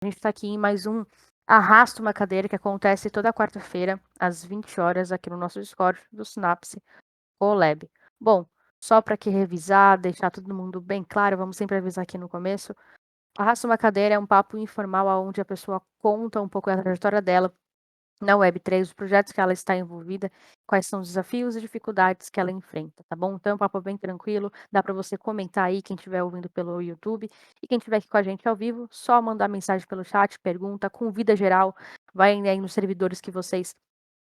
A gente está aqui em mais um Arrasta uma Cadeira, que acontece toda quarta-feira, às 20 horas, aqui no nosso Discord do Synapse Collab. Bom, só para que revisar, deixar todo mundo bem claro, vamos sempre avisar aqui no começo. Arrasta uma Cadeira é um papo informal onde a pessoa conta um pouco da trajetória dela na Web3, os projetos que ela está envolvida, quais são os desafios e dificuldades que ela enfrenta, tá bom? Então, é um papo bem tranquilo, dá para você comentar aí, quem estiver ouvindo pelo YouTube, e quem estiver aqui com a gente ao vivo, só mandar mensagem pelo chat, pergunta, convida geral, vai aí nos servidores que vocês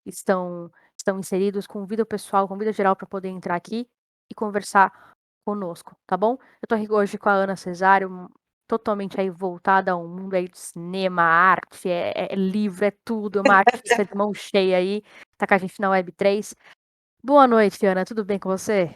estão inseridos, convida o pessoal, convida geral para poder entrar aqui e conversar conosco, tá bom? Eu tô aqui hoje com a Ana Cesário, totalmente aí voltada ao mundo aí de cinema, arte, é livro, é tudo, é uma artista de mão cheia aí, tá com a gente na Web3. Boa noite, Ana, tudo bem com você?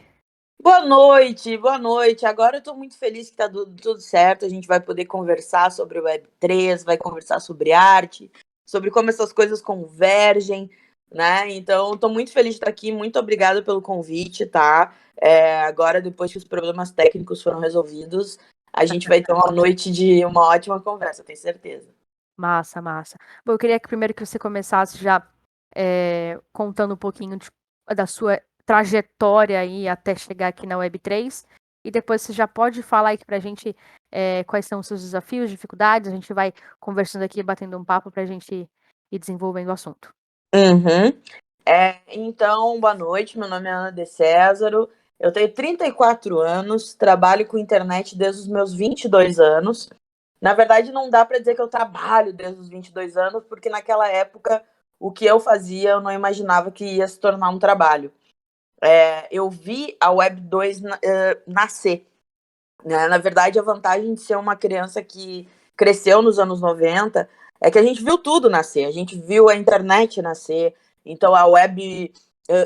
Boa noite, boa noite. Agora eu tô muito feliz que tá tudo certo. A gente vai poder conversar sobre o Web3, vai conversar sobre arte, sobre como essas coisas convergem, né? Então, tô muito feliz de estar aqui. Muito obrigada pelo convite, tá? Agora, depois que os problemas técnicos foram resolvidos, a gente vai ter uma noite de uma ótima conversa, tenho certeza. Massa, massa. Bom, eu queria que primeiro que você começasse já contando um pouquinho da sua trajetória aí até chegar aqui na Web3, e depois você já pode falar aqui pra gente quais são os seus desafios, dificuldades, a gente vai conversando aqui, batendo um papo pra gente ir desenvolvendo o assunto. Uhum. Então, boa noite. Meu nome é Ana de Césaro. Eu tenho 34 anos, trabalho com internet desde os meus 22 anos. Na verdade, não dá para dizer que eu trabalho desde os 22 anos, porque naquela época o que eu fazia eu não imaginava que ia se tornar um trabalho. Eu vi a Web 2 nascer, né? Na verdade, a vantagem de ser uma criança que cresceu nos anos 90 é que a gente viu tudo nascer. A gente viu a internet nascer, então a web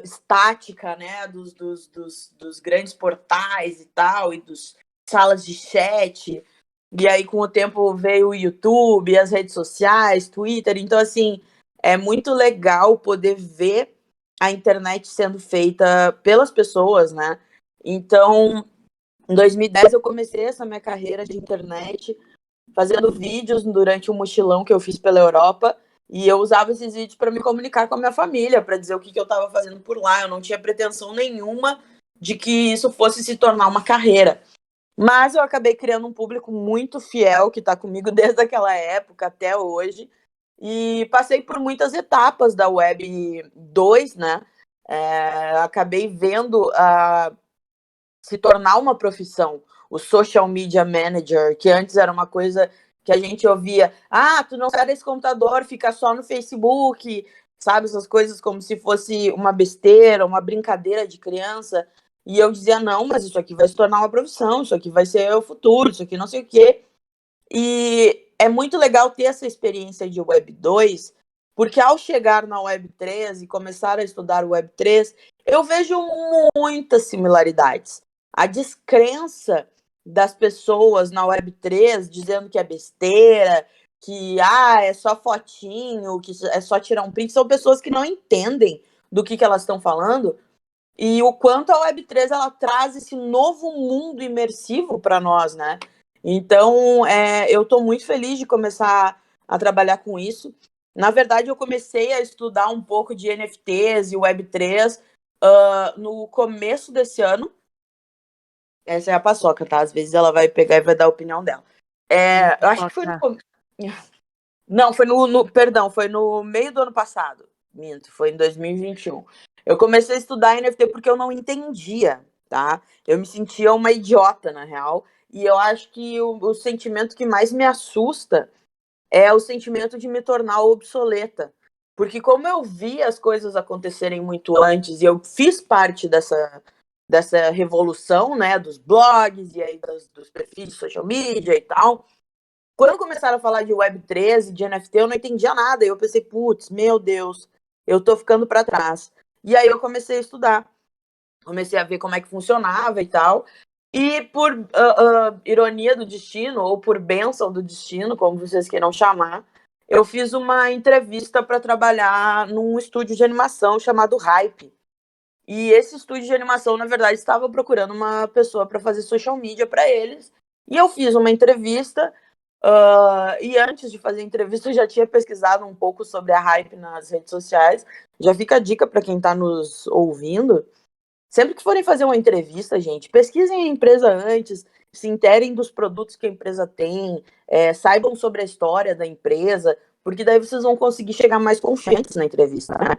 estática, né, dos grandes portais e tal, e dos salas de chat. E aí, com o tempo, veio o YouTube, as redes sociais, Twitter. Então, assim, é muito legal poder ver a internet sendo feita pelas pessoas, né? Então, em 2010 eu comecei essa minha carreira de internet fazendo vídeos durante um mochilão que eu fiz pela Europa, e eu usava esses vídeos para me comunicar com a minha família, para dizer o que eu estava fazendo por lá. Eu não tinha pretensão nenhuma de que isso fosse se tornar uma carreira. Mas eu acabei criando um público muito fiel, que está comigo desde aquela época até hoje, e passei por muitas etapas da Web 2, né? Acabei vendo se tornar uma profissão. O social media manager, que antes era uma coisa que a gente ouvia, tu não sai desse computador, fica só no Facebook, sabe, essas coisas como se fosse uma besteira, uma brincadeira de criança. E eu dizia, não, mas isso aqui vai se tornar uma profissão, isso aqui vai ser o futuro, isso aqui não sei o quê. E é muito legal ter essa experiência de Web 2, porque ao chegar na Web 3 e começar a estudar o Web 3, eu vejo muitas similaridades. A descrença das pessoas na Web 3 dizendo que é besteira, que é só fotinho, que é só tirar um print, são pessoas que não entendem do que elas estão falando, e o quanto a Web 3 ela traz esse novo mundo imersivo para nós, né? Então, eu estou muito feliz de começar a trabalhar com isso. Na verdade, eu comecei a estudar um pouco de NFTs e Web3 no começo desse ano. Essa é a Paçoca, tá? Às vezes ela vai pegar e vai dar a opinião dela. Eu acho que foi no... Não, perdão, foi no meio do ano passado. Minto, foi em 2021. Eu comecei a estudar NFT porque eu não entendia, tá? Eu me sentia uma idiota, na real. E eu acho que o sentimento que mais me assusta é o sentimento de me tornar obsoleta. Porque como eu vi as coisas acontecerem muito antes e eu fiz parte dessa revolução, né, dos blogs e aí dos perfis de social media e tal, quando começaram a falar de Web3 e de NFT, eu não entendia nada. E eu pensei, putz, meu Deus, eu tô ficando para trás. E aí eu comecei a estudar. Comecei a ver como é que funcionava e tal. E por ironia do destino, ou por bênção do destino, como vocês queiram chamar, eu fiz uma entrevista para trabalhar num estúdio de animação chamado Hype. E esse estúdio de animação, na verdade, estava procurando uma pessoa para fazer social media para eles. E eu fiz uma entrevista E antes de fazer a entrevista, eu já tinha pesquisado um pouco sobre a Hype nas redes sociais. Já fica a dica para quem está nos ouvindo. Sempre que forem fazer uma entrevista, gente, pesquisem a empresa antes, se interem dos produtos que a empresa tem, saibam sobre a história da empresa, porque daí vocês vão conseguir chegar mais confiantes na entrevista, né?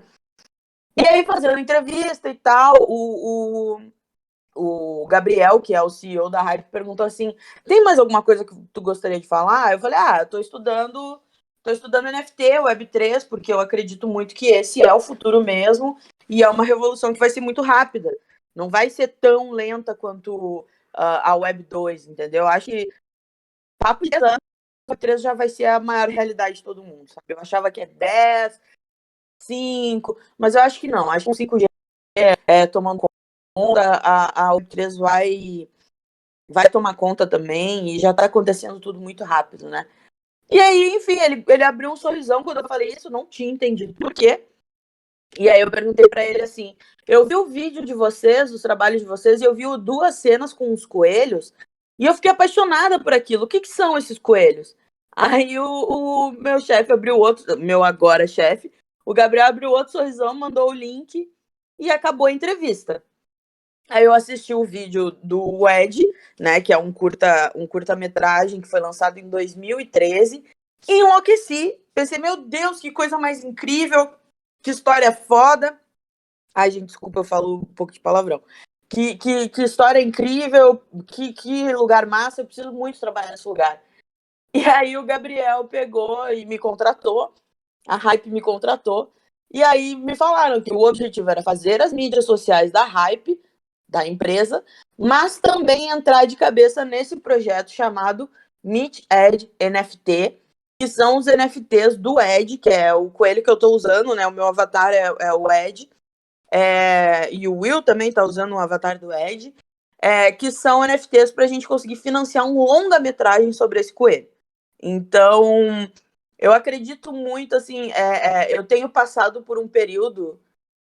E aí, fazendo a entrevista e tal, o Gabriel, que é o CEO da Hype, perguntou assim: tem mais alguma coisa que tu gostaria de falar? Eu falei, eu tô estudando NFT, Web3, porque eu acredito muito que esse é o futuro mesmo, e é uma revolução que vai ser muito rápida. Não vai ser tão lenta quanto a Web2, entendeu? Eu acho que papo de 10 anos, a Web3 já vai ser a maior realidade de todo mundo, sabe? Eu achava que é 10, 5, mas eu acho que não. Acho que com 5G tomando conta, a Web3 vai tomar conta também, e já tá acontecendo tudo muito rápido, né? E aí, enfim, ele abriu um sorrisão quando eu falei isso, não tinha entendido por quê. E aí eu perguntei para ele assim: eu vi o vídeo de vocês, os trabalhos de vocês, e eu vi 2 cenas com os coelhos, e eu fiquei apaixonada por aquilo. O que são esses coelhos? Aí o meu chefe abriu outro, meu agora chefe, o Gabriel abriu outro sorrisão, mandou o link e acabou a entrevista. Aí eu assisti o vídeo do Ed, né, que é um curta-metragem que foi lançado em 2013, e enlouqueci. Pensei, meu Deus, que coisa mais incrível, que história foda. Ai, gente, desculpa, eu falo um pouco de palavrão. Que história incrível, que lugar massa, eu preciso muito trabalhar nesse lugar. E aí o Gabriel pegou e me contratou, a Hype me contratou, e aí me falaram que o objetivo era fazer as mídias sociais da Hype, da empresa, mas também entrar de cabeça nesse projeto chamado Meet Ed NFT, que são os NFTs do Ed, que é o coelho que eu estou usando, né? O meu avatar é o Ed, e o Will também está usando o avatar do Ed, que são NFTs para a gente conseguir financiar um longa-metragem sobre esse coelho. Então, eu acredito muito, assim, eu tenho passado por um período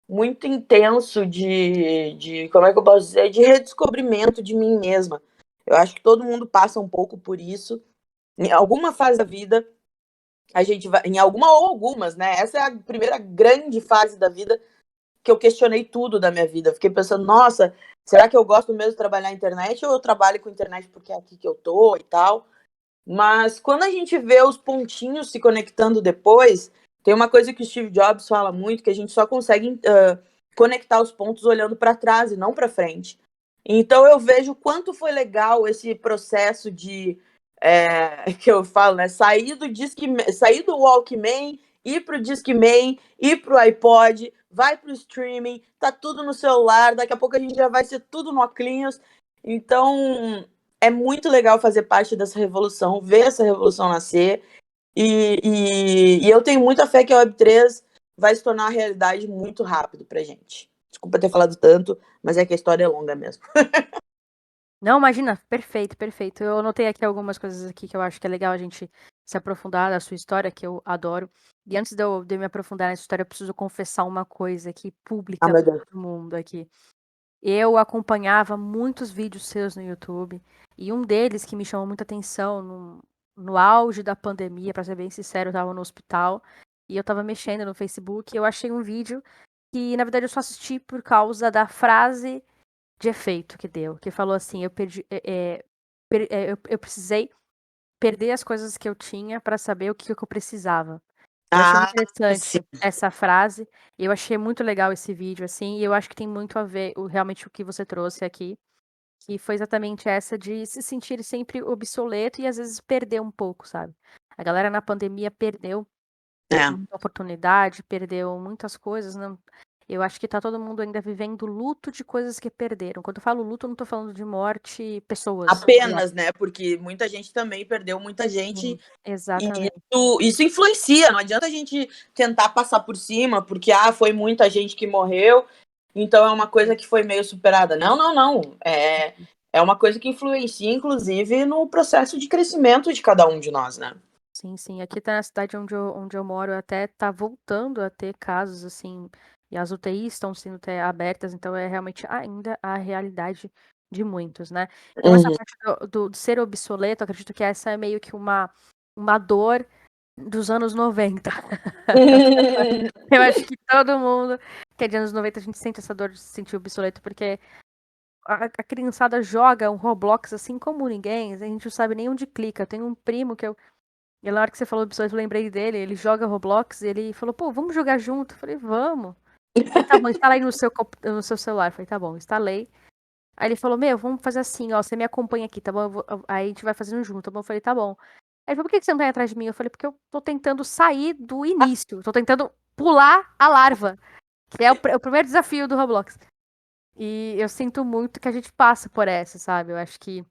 muito intenso como é que eu posso dizer, de redescobrimento de mim mesma. Eu acho que todo mundo passa um pouco por isso. Em alguma fase da vida, a gente vai, em alguma ou algumas, né? Essa é a primeira grande fase da vida que eu questionei tudo da minha vida. Fiquei pensando, nossa, será que eu gosto mesmo de trabalhar na internet ou eu trabalho com internet porque é aqui que eu tô e tal? Mas quando a gente vê os pontinhos se conectando depois, tem uma coisa que o Steve Jobs fala muito, que a gente só consegue conectar os pontos olhando para trás e não para frente. Então eu vejo quanto foi legal esse processo de que eu falo, né? Sair do Walkman, ir pro Discman, ir pro iPod, vai pro streaming, tá tudo no celular, daqui a pouco a gente já vai ser tudo no óculos. Então, é muito legal fazer parte dessa revolução, ver essa revolução nascer. E eu tenho muita fé que a Web3 vai se tornar uma realidade muito rápido pra gente. Desculpa ter falado tanto, mas é que a história é longa mesmo. Não, imagina, perfeito, perfeito. Eu anotei aqui algumas coisas aqui que eu acho que é legal a gente se aprofundar na sua história, que eu adoro. E antes de eu me aprofundar nessa história, eu preciso confessar uma coisa aqui, Ah, pública meu para Deus. todo mundo aqui. Eu acompanhava muitos vídeos seus no YouTube, e um deles que me chamou muita atenção no auge da pandemia, para ser bem sincero, eu estava no hospital, e eu estava mexendo no Facebook, e eu achei um vídeo que, na verdade, eu só assisti por causa da frase de efeito que deu, que falou assim: eu perdi, eu precisei perder as coisas que eu tinha para saber o que eu precisava. Eu achei muito Ah, interessante sim. essa frase, eu achei muito legal esse vídeo, assim, e eu acho que tem muito a ver realmente o que você trouxe aqui, que foi exatamente essa de se sentir sempre obsoleto e às vezes perder um pouco, sabe? A galera na pandemia perdeu É. muita oportunidade, perdeu muitas coisas, não. Eu acho que tá todo mundo ainda vivendo luto de coisas que perderam. Quando eu falo luto, eu não tô falando de morte, pessoas. Apenas, né? Porque muita gente também perdeu muita gente. Sim, E exatamente. isso influencia. Não adianta a gente tentar passar por cima, porque foi muita gente que morreu, então é uma coisa que foi meio superada. Não, não, não. É uma coisa que influencia, inclusive, no processo de crescimento de cada um de nós, né? Sim, sim. Aqui tá na cidade onde eu moro, até tá voltando a ter casos, assim, e as UTIs estão sendo até abertas, então é realmente ainda a realidade de muitos, né? Então essa parte do ser obsoleto, acredito que essa é meio que uma dor dos anos 90. Eu acho que todo mundo que é de anos 90, a gente sente essa dor de se sentir obsoleto, porque a criançada joga um Roblox assim como ninguém, a gente não sabe nem onde clica. Tem um primo que e na hora que você falou obsoleto, eu lembrei dele, ele joga Roblox e ele falou, pô, vamos jogar junto. Eu falei, vamos. Eu falei, tá bom, instala aí no seu celular. Eu falei, tá bom, instalei. Aí ele falou, vamos fazer assim, ó, você me acompanha aqui, tá bom? Aí a gente vai fazendo junto, tá bom? Eu falei, tá bom. Aí ele falou, por que você não tá aí atrás de mim? Eu falei, porque eu tô tentando sair do início, tô tentando pular a larva, que é o primeiro desafio do Roblox. E eu sinto muito que a gente passa por essa, sabe? Eu acho que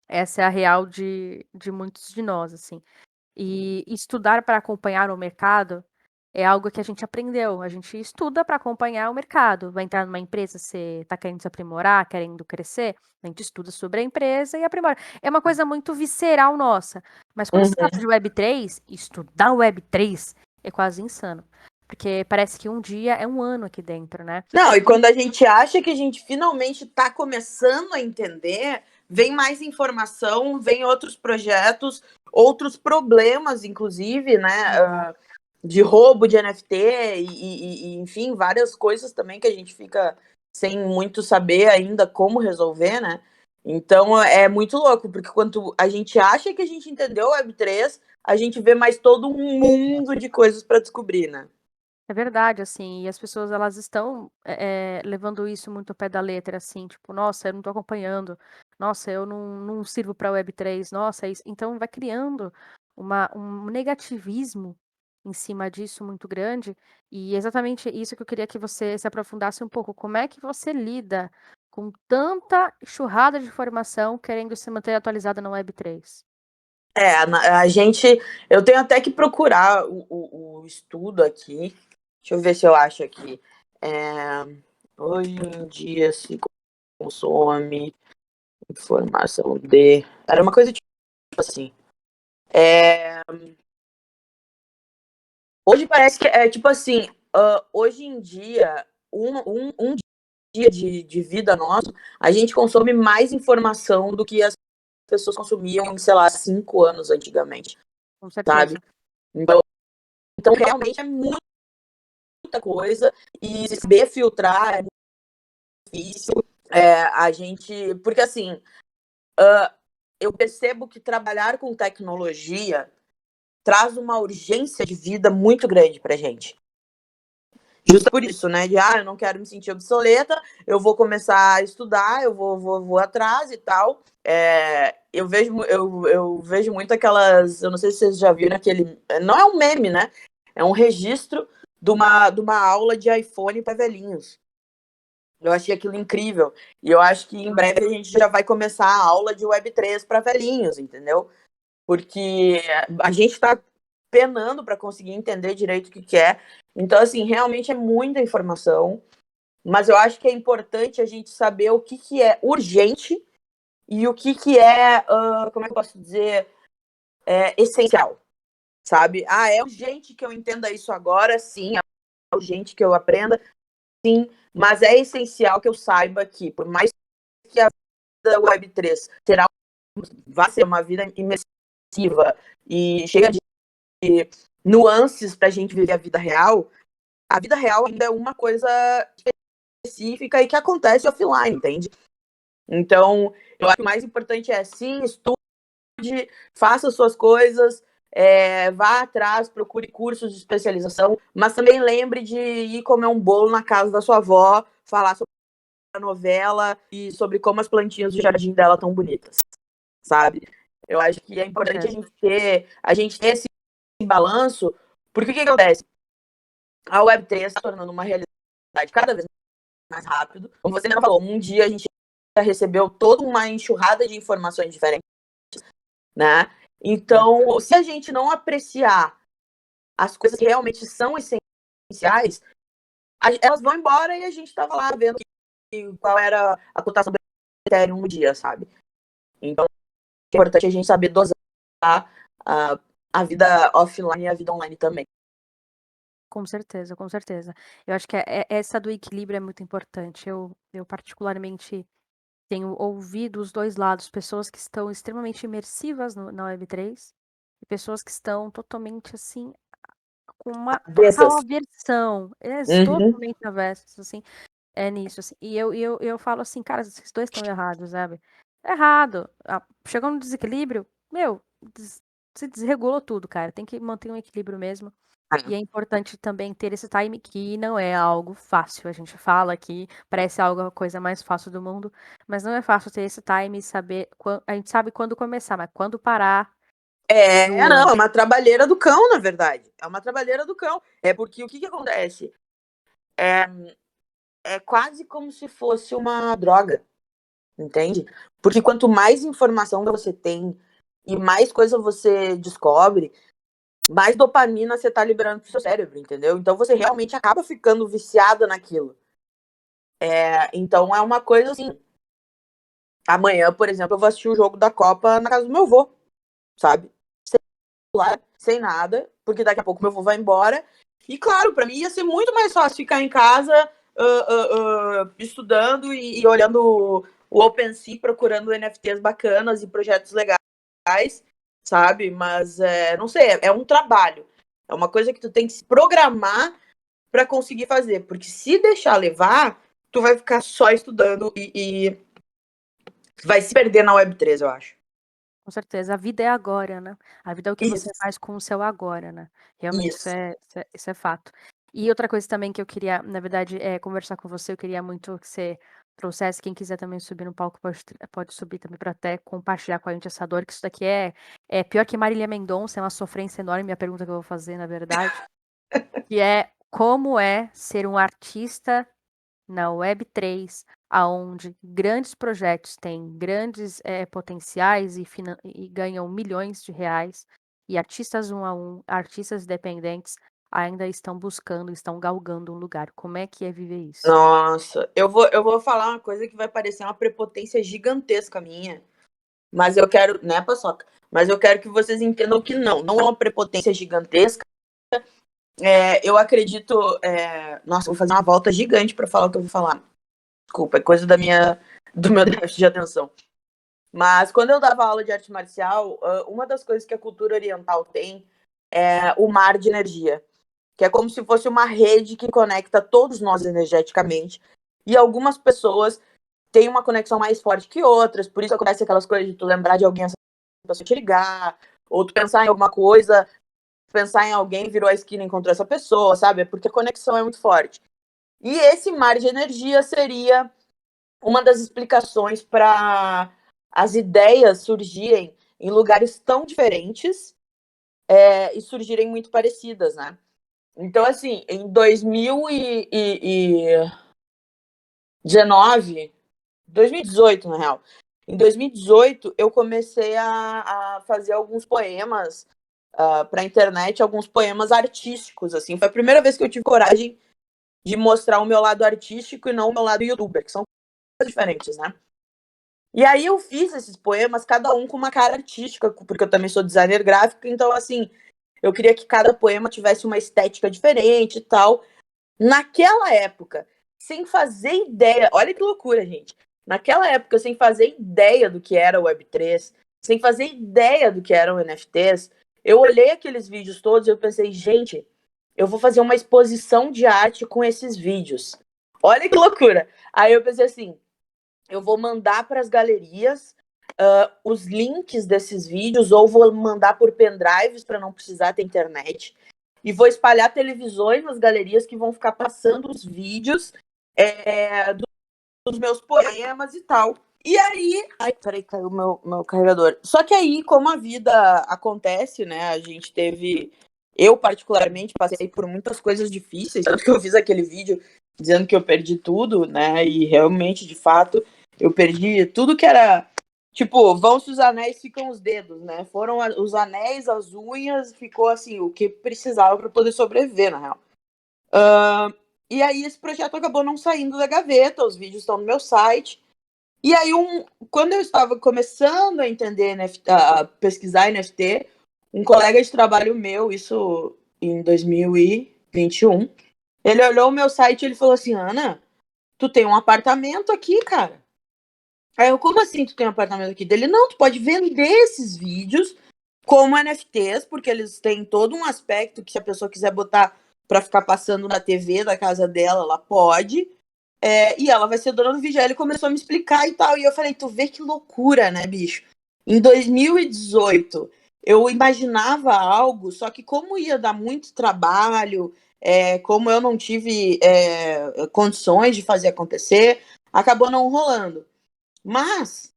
essa é a real de muitos de nós, assim. E estudar para acompanhar o mercado é algo que a gente aprendeu. A gente estuda para acompanhar o mercado. Vai entrar numa empresa, você está querendo se aprimorar, querendo crescer, a gente estuda sobre a empresa e aprimora. É uma coisa muito visceral nossa. Mas quando se trata de Web3, estudar Web3 é quase insano. Porque parece que um dia é um ano aqui dentro, né? Não, e quando a gente acha que a gente finalmente está começando a entender, vem mais informação, vem outros projetos, outros problemas, inclusive, né? De roubo de NFT e, enfim, várias coisas também que a gente fica sem muito saber ainda como resolver, né? Então é muito louco, porque quando a gente acha que a gente entendeu o Web3, a gente vê mais todo um mundo de coisas para descobrir, né? É verdade, assim, e as pessoas elas estão levando isso muito ao pé da letra, assim, tipo, nossa, eu não tô acompanhando, nossa, eu não sirvo para Web3, nossa, isso. Então vai criando um negativismo em cima disso muito grande, e exatamente isso que eu queria que você se aprofundasse um pouco. Como é que você lida com tanta enxurrada de informação querendo se manter atualizada na Web3? A gente. Eu tenho até que procurar o estudo aqui. Deixa eu ver se eu acho aqui. Hoje em dia se consome informação de. Era uma coisa tipo assim. Hoje parece que é tipo assim. Hoje em dia, um dia de vida nosso, a gente consome mais informação do que as pessoas consumiam, sei lá, 5 anos antigamente, Com sabe? certeza. Então realmente é muita coisa e saber filtrar é muito difícil. A gente. Porque assim, eu percebo que trabalhar com tecnologia traz uma urgência de vida muito grande pra gente. Justo por isso, né? Eu não quero me sentir obsoleta, eu vou começar a estudar, eu vou atrás e tal. Eu vejo muito aquelas. Eu não sei se vocês já viram aquele. Não é um meme, né? É um registro de uma aula de iPhone para velhinhos. Eu achei aquilo incrível. E eu acho que em breve a gente já vai começar a aula de Web3 para velhinhos, entendeu? Porque a gente está penando para conseguir entender direito o que é. Então, assim, realmente é muita informação, mas eu acho que é importante a gente saber o que é urgente e o que é, como é que eu posso dizer, essencial, sabe? É urgente que eu entenda isso agora, sim, é urgente que eu aprenda, sim, mas é essencial que eu saiba que, por mais que a vida Web3 vai ser uma vida imersiva e cheia de nuances para a gente viver a vida real ainda é uma coisa específica e que acontece offline, entende? Então, eu acho que o mais importante é, sim, estude, faça suas coisas, vá atrás, procure cursos de especialização, mas também lembre de ir comer um bolo na casa da sua avó, falar sobre a novela e sobre como as plantinhas do jardim dela estão bonitas, sabe? Eu acho que é importante a gente ter esse balanço, porque o que acontece? A Web3 está tornando uma realidade cada vez mais rápido. Como você mesmo falou, um dia a gente já recebeu toda uma enxurrada de informações diferentes, né? Então, se a gente não apreciar as coisas que realmente são essenciais, elas vão embora e a gente estava lá vendo qual era a cotação do Ethereum no dia, sabe? Então, é importante a gente saber dosar a vida offline e a vida online também. Com certeza, com certeza. Eu acho que essa do equilíbrio é muito importante. Eu particularmente tenho ouvido os dois lados, pessoas que estão extremamente imersivas na Web3 e pessoas que estão totalmente, assim, com uma total Dessas. aversão, Uhum. totalmente avessos, assim, nisso, assim. E eu falo assim: "Cara, vocês dois estão errados, sabe. Errado, chegou no desequilíbrio, meu, se desregulou tudo, cara, tem que manter um equilíbrio mesmo". E é importante também ter esse time, que não é algo fácil. A gente fala que parece a coisa mais fácil do mundo, mas não é fácil ter esse time e saber a gente sabe quando começar, mas quando parar Não, doa. é uma trabalheira do cão, na verdade. É uma trabalheira do cão. É porque o que acontece? É, é quase como se fosse uma droga, entende? Porque quanto mais informação você tem e mais coisa você descobre, mais dopamina você tá liberando pro seu cérebro, entendeu? Então você realmente acaba ficando viciada naquilo. Então é uma coisa assim. Amanhã, por exemplo, eu vou assistir o jogo da Copa na casa do meu avô, sabe? Sem nada, porque daqui a pouco meu avô vai embora. E claro, para mim ia ser muito mais fácil ficar em casa estudando e olhando o OpenSea, procurando NFTs bacanas e projetos legais, sabe? Mas não sei, é um trabalho. É uma coisa que tu tem que se programar para conseguir fazer, porque se deixar levar, tu vai ficar só estudando e vai se perder na Web3, eu acho. Com certeza, a vida é agora, né. A vida é o que você Isso, faz com o seu agora, né. Realmente isso. isso é fato. E outra coisa também que eu queria, na verdade, conversar com você, eu queria muito que você trouxesse, quem quiser também subir no palco pode subir também para até compartilhar com a gente essa dor, que isso daqui é pior que Marília Mendonça, é uma sofrência enorme, a pergunta que eu vou fazer, na verdade, que é: como é ser um artista na Web3, aonde grandes projetos têm grandes, potenciais e ganham milhões de reais, e artistas um a um, artistas independentes ainda estão buscando, estão galgando um lugar. Como é que é viver isso? Nossa, eu vou falar uma coisa que vai parecer uma prepotência gigantesca minha, mas eu quero, né, Paçoca? Mas eu quero que vocês entendam que não é uma prepotência gigantesca. Eu acredito. Nossa, vou fazer uma volta gigante para falar o que eu vou falar. Desculpa, é coisa do meu déficit de atenção. Mas quando eu dava aula de arte marcial, uma das coisas que a cultura oriental tem é o mar de energia, que é como se fosse uma rede que conecta todos nós energeticamente. E algumas pessoas têm uma conexão mais forte que outras, por isso acontece aquelas coisas de tu lembrar de alguém, essa pessoa te ligar, ou tu pensar em alguma coisa, pensar em alguém, virou a esquina e encontrou essa pessoa, sabe? Porque a conexão é muito forte. E esse mar de energia seria uma das explicações para as ideias surgirem em lugares tão diferentes e surgirem muito parecidas, né? Então, assim, em 2019, 2018, na real, em 2018 eu comecei a fazer alguns poemas para a internet, alguns poemas artísticos, assim. Foi a primeira vez que eu tive coragem de mostrar o meu lado artístico e não o meu lado youtuber, que são coisas diferentes, né? E aí eu fiz esses poemas, cada um com uma cara artística, porque eu também sou designer gráfico, então, assim, eu queria que cada poema tivesse uma estética diferente e tal. Naquela época, sem fazer ideia, olha que loucura, gente. Naquela época, sem fazer ideia do que era o Web3, sem fazer ideia do que eram NFTs, eu olhei aqueles vídeos todos e eu pensei, gente, eu vou fazer uma exposição de arte com esses vídeos. Olha que loucura. Aí eu pensei assim, eu vou mandar para as galerias os links desses vídeos, ou vou mandar por pendrives para não precisar ter internet, e vou espalhar televisões nas galerias que vão ficar passando os vídeos dos meus poemas e tal. E aí. Ai, peraí, caiu meu carregador. Só que aí, como a vida acontece, né? A gente teve. Eu, particularmente, passei por muitas coisas difíceis. Tanto que eu fiz aquele vídeo dizendo que eu perdi tudo, né? E realmente, de fato, eu perdi tudo que era. Tipo, vão-se os anéis, ficam os dedos, né? Foram os anéis, as unhas, ficou assim, o que precisava para poder sobreviver, na real. E aí esse projeto acabou não saindo da gaveta, os vídeos estão no meu site. E aí, quando eu estava começando a entender NFT, a pesquisar NFT, um colega de trabalho meu, isso em 2021, ele olhou o meu site e ele falou assim, Ana, tu tem um apartamento aqui, cara. Aí eu, como assim tu tem um apartamento aqui? Dele, não, tu pode vender esses vídeos como NFTs, porque eles têm todo um aspecto que se a pessoa quiser botar pra ficar passando na TV da casa dela, ela pode. E ela vai ser dona do vídeo. Aí ele começou a me explicar e tal. E eu falei, tu vê que loucura, né, bicho? Em 2018, eu imaginava algo, só que como ia dar muito trabalho, como eu não tive condições de fazer acontecer, acabou não rolando. Mas,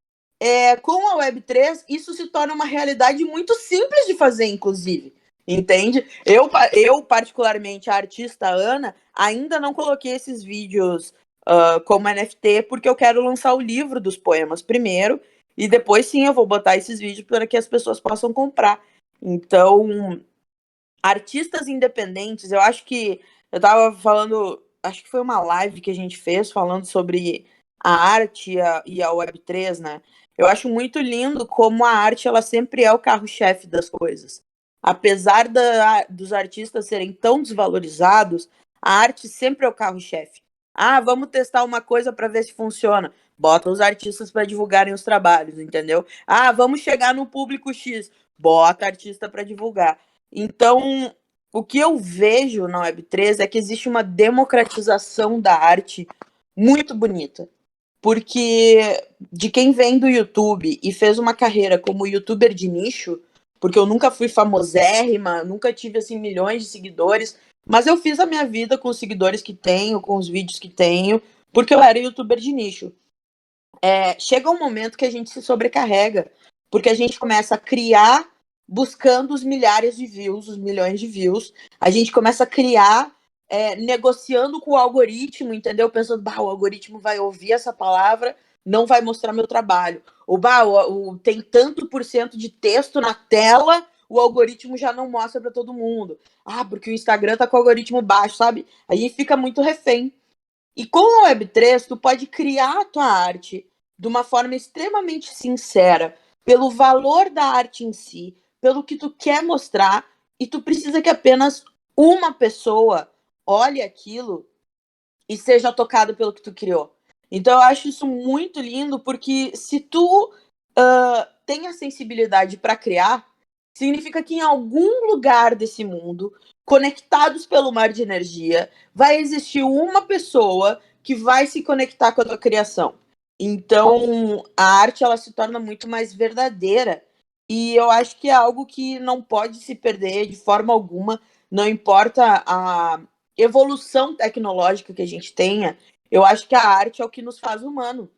com a Web3, isso se torna uma realidade muito simples de fazer, inclusive. Entende? Eu, particularmente, a artista Ana, ainda não coloquei esses vídeos como NFT, porque eu quero lançar o livro dos poemas primeiro, e depois sim eu vou botar esses vídeos para que as pessoas possam comprar. Então, artistas independentes, eu acho que eu tava falando, acho que foi uma live que a gente fez falando sobre a arte e a Web3, né? Eu acho muito lindo como a arte ela sempre é o carro-chefe das coisas. Apesar dos artistas serem tão desvalorizados, a arte sempre é o carro-chefe. Ah, vamos testar uma coisa para ver se funciona. Bota os artistas para divulgarem os trabalhos, entendeu? Ah, vamos chegar no público X. Bota artista para divulgar. Então, o que eu vejo na Web3 é que existe uma democratização da arte muito bonita. Porque de quem vem do YouTube e fez uma carreira como youtuber de nicho, porque eu nunca fui famosérrima, nunca tive assim milhões de seguidores, mas eu fiz a minha vida com os seguidores que tenho, com os vídeos que tenho, porque eu era youtuber de nicho. Chega um momento que a gente se sobrecarrega, porque a gente começa a criar buscando os milhares de views, os milhões de views. A gente começa a criar negociando com o algoritmo, entendeu? Pensando, bah, o algoritmo vai ouvir essa palavra, não vai mostrar meu trabalho. Ou, bah, tem tanto por cento de texto na tela, o algoritmo já não mostra para todo mundo. Ah, porque o Instagram tá com o algoritmo baixo, sabe? Aí fica muito refém. E com a Web3, tu pode criar a tua arte de uma forma extremamente sincera, pelo valor da arte em si, pelo que tu quer mostrar, e tu precisa que apenas uma pessoa olhe aquilo e seja tocado pelo que tu criou. Então eu acho isso muito lindo, porque se tu tem a sensibilidade para criar, significa que em algum lugar desse mundo, conectados pelo mar de energia, vai existir uma pessoa que vai se conectar com a tua criação. Então, a arte ela se torna muito mais verdadeira. E eu acho que é algo que não pode se perder de forma alguma, não importa a evolução tecnológica que a gente tenha, eu acho que a arte é o que nos faz humano.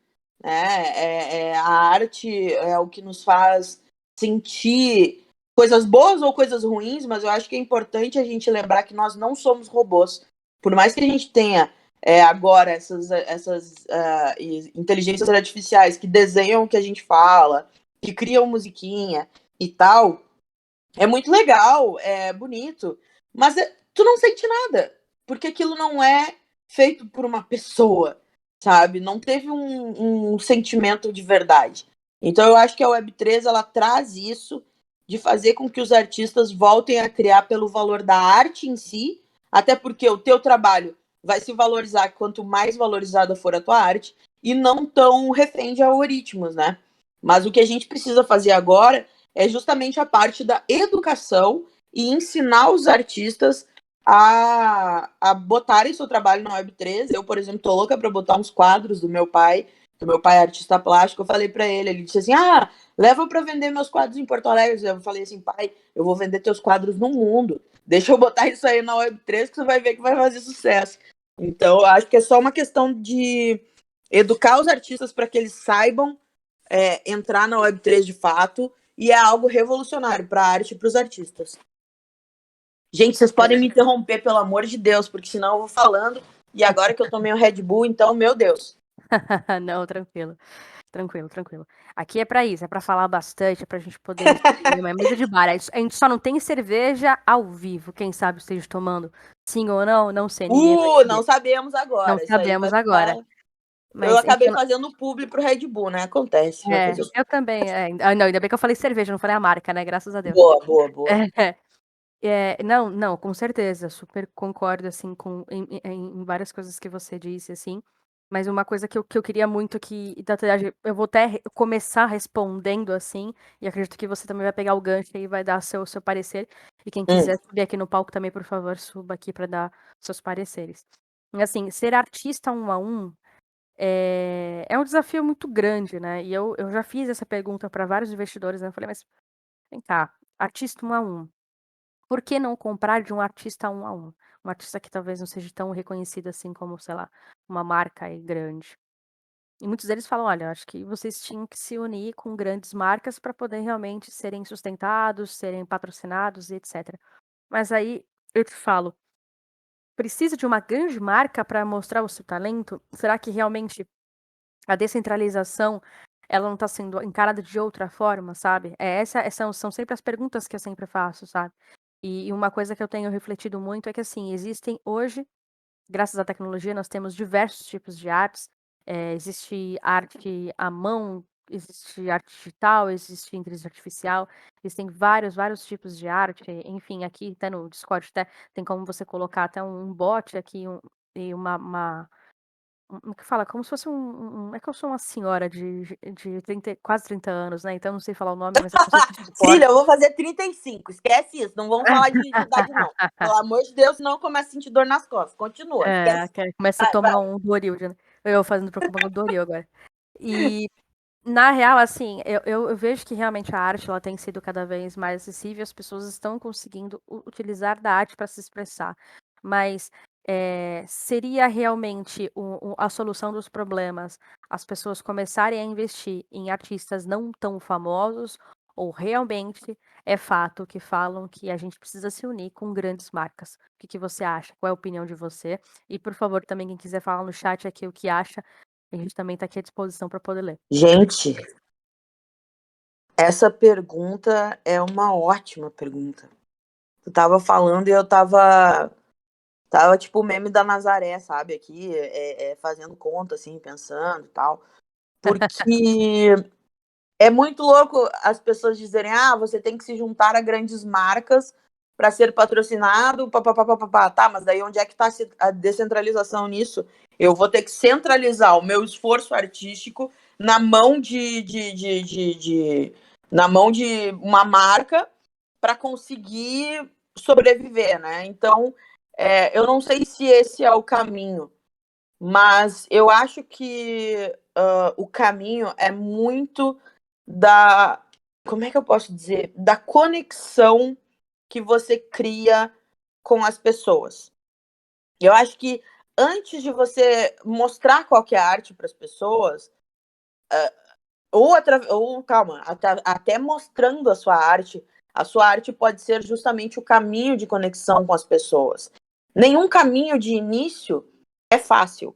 Né? A arte é o que nos faz sentir coisas boas ou coisas ruins, mas eu acho que é importante a gente lembrar que nós não somos robôs. Por mais que a gente tenha agora essas inteligências artificiais que desenham o que a gente fala, que criam musiquinha e tal, é muito legal, é bonito, mas tu não sente nada, porque aquilo não é feito por uma pessoa, sabe? Não teve um sentimento de verdade. Então eu acho que a Web3 ela traz isso de fazer com que os artistas voltem a criar pelo valor da arte em si, até porque o teu trabalho vai se valorizar quanto mais valorizada for a tua arte e não tão refém de algoritmos, né? Mas o que a gente precisa fazer agora é justamente a parte da educação e ensinar os artistas a botarem seu trabalho na Web3. Eu, por exemplo, tô louca para botar uns quadros do meu pai é artista plástico. Eu falei para ele disse assim: ah, leva para vender meus quadros em Porto Alegre. Eu falei assim: pai, eu vou vender teus quadros no mundo. Deixa eu botar isso aí na Web3 que você vai ver que vai fazer sucesso. Então, eu acho que é só uma questão de educar os artistas para que eles saibam entrar na Web3 de fato, e é algo revolucionário para a arte e para os artistas. Gente, vocês podem me interromper, pelo amor de Deus, porque senão eu vou falando, e agora que eu tomei um Red Bull, então, meu Deus. Não, tranquilo. Tranquilo, tranquilo. Aqui é pra isso, é pra falar bastante, é pra gente poder ter uma mesa de bar. A gente só não tem cerveja ao vivo, quem sabe esteja tomando sim ou não sei, ninguém vai Não saber. sabemos Não agora. Isso aí vai sabemos agora. ficar. Eu Mas acabei então, fazendo publi pro Red Bull, né? Acontece. Vai fazer. eu também. Não, ainda bem que eu falei cerveja, não falei a marca, né? Graças a Deus. Boa, boa, boa. Não, com certeza, super concordo assim em várias coisas que você disse, assim. Mas uma coisa que eu queria muito que eu vou até começar respondendo assim, e acredito que você também vai pegar o gancho e vai dar seu parecer. E quem quiser subir aqui no palco também, por favor, suba aqui para dar seus pareceres. E, assim, ser artista 1 a 1 é um desafio muito grande, né? E eu já fiz essa pergunta para vários investidores, né? Eu falei, mas vem cá, artista 1 a 1, por que não comprar de um artista 1 a 1? Um artista que talvez não seja tão reconhecido assim como, sei lá, uma marca aí grande. E muitos deles falam: "Olha, acho que vocês tinham que se unir com grandes marcas para poder realmente serem sustentados, serem patrocinados e etcétera". Mas aí eu te falo, precisa de uma grande marca para mostrar o seu talento? Será que realmente a descentralização, ela não está sendo encarada de outra forma, sabe? São sempre as perguntas que eu sempre faço, sabe? E uma coisa que eu tenho refletido muito é que, assim, existem hoje, graças à tecnologia, nós temos diversos tipos de artes. Existe arte à mão, existe arte digital, existe inteligência artificial, existem vários tipos de arte. Enfim, aqui até no Discord até tem como você colocar até um bot aqui, e como que fala? Como se fosse é que eu sou uma senhora de 30, quase 30 anos, né, então eu não sei falar o nome, mas é como se fosse um Filha, suporte. eu vou fazer 35. Esquece isso. Não vamos falar de idade, não. Pelo amor de Deus, não começa a sentir dor nas costas. Continua. Esquece. Que começa a Vai, vai. tomar um Doril, né. Eu fazendo propaganda do Doril agora. E, na real, assim, eu vejo que realmente a arte ela tem sido cada vez mais acessível, as pessoas estão conseguindo utilizar da arte para se expressar. Mas, seria realmente a solução dos problemas as pessoas começarem a investir em artistas não tão famosos, ou realmente é fato que falam que a gente precisa se unir com grandes marcas? O que você acha? Qual é a opinião de você? E, por favor, também quem quiser falar no chat aqui o que acha, a gente também está aqui à disposição para poder ler. Gente, essa pergunta é uma ótima pergunta. Tu tava falando e eu tava tipo o meme da Nazaré, sabe? Aqui, fazendo conta, assim, pensando e tal. Porque é muito louco as pessoas dizerem: ah, você tem que se juntar a grandes marcas para ser patrocinado, papapá. Tá, mas daí onde é que está a descentralização nisso? Eu vou ter que centralizar o meu esforço artístico na mão na mão de uma marca para conseguir sobreviver, né? Então, eu não sei se esse é o caminho, mas eu acho que o caminho é muito da. Como é que eu posso dizer? Da conexão que você cria com as pessoas. Eu acho que antes de você mostrar qualquer arte para as pessoas, calma, até mostrando a sua arte pode ser justamente o caminho de conexão com as pessoas. Nenhum caminho de início é fácil.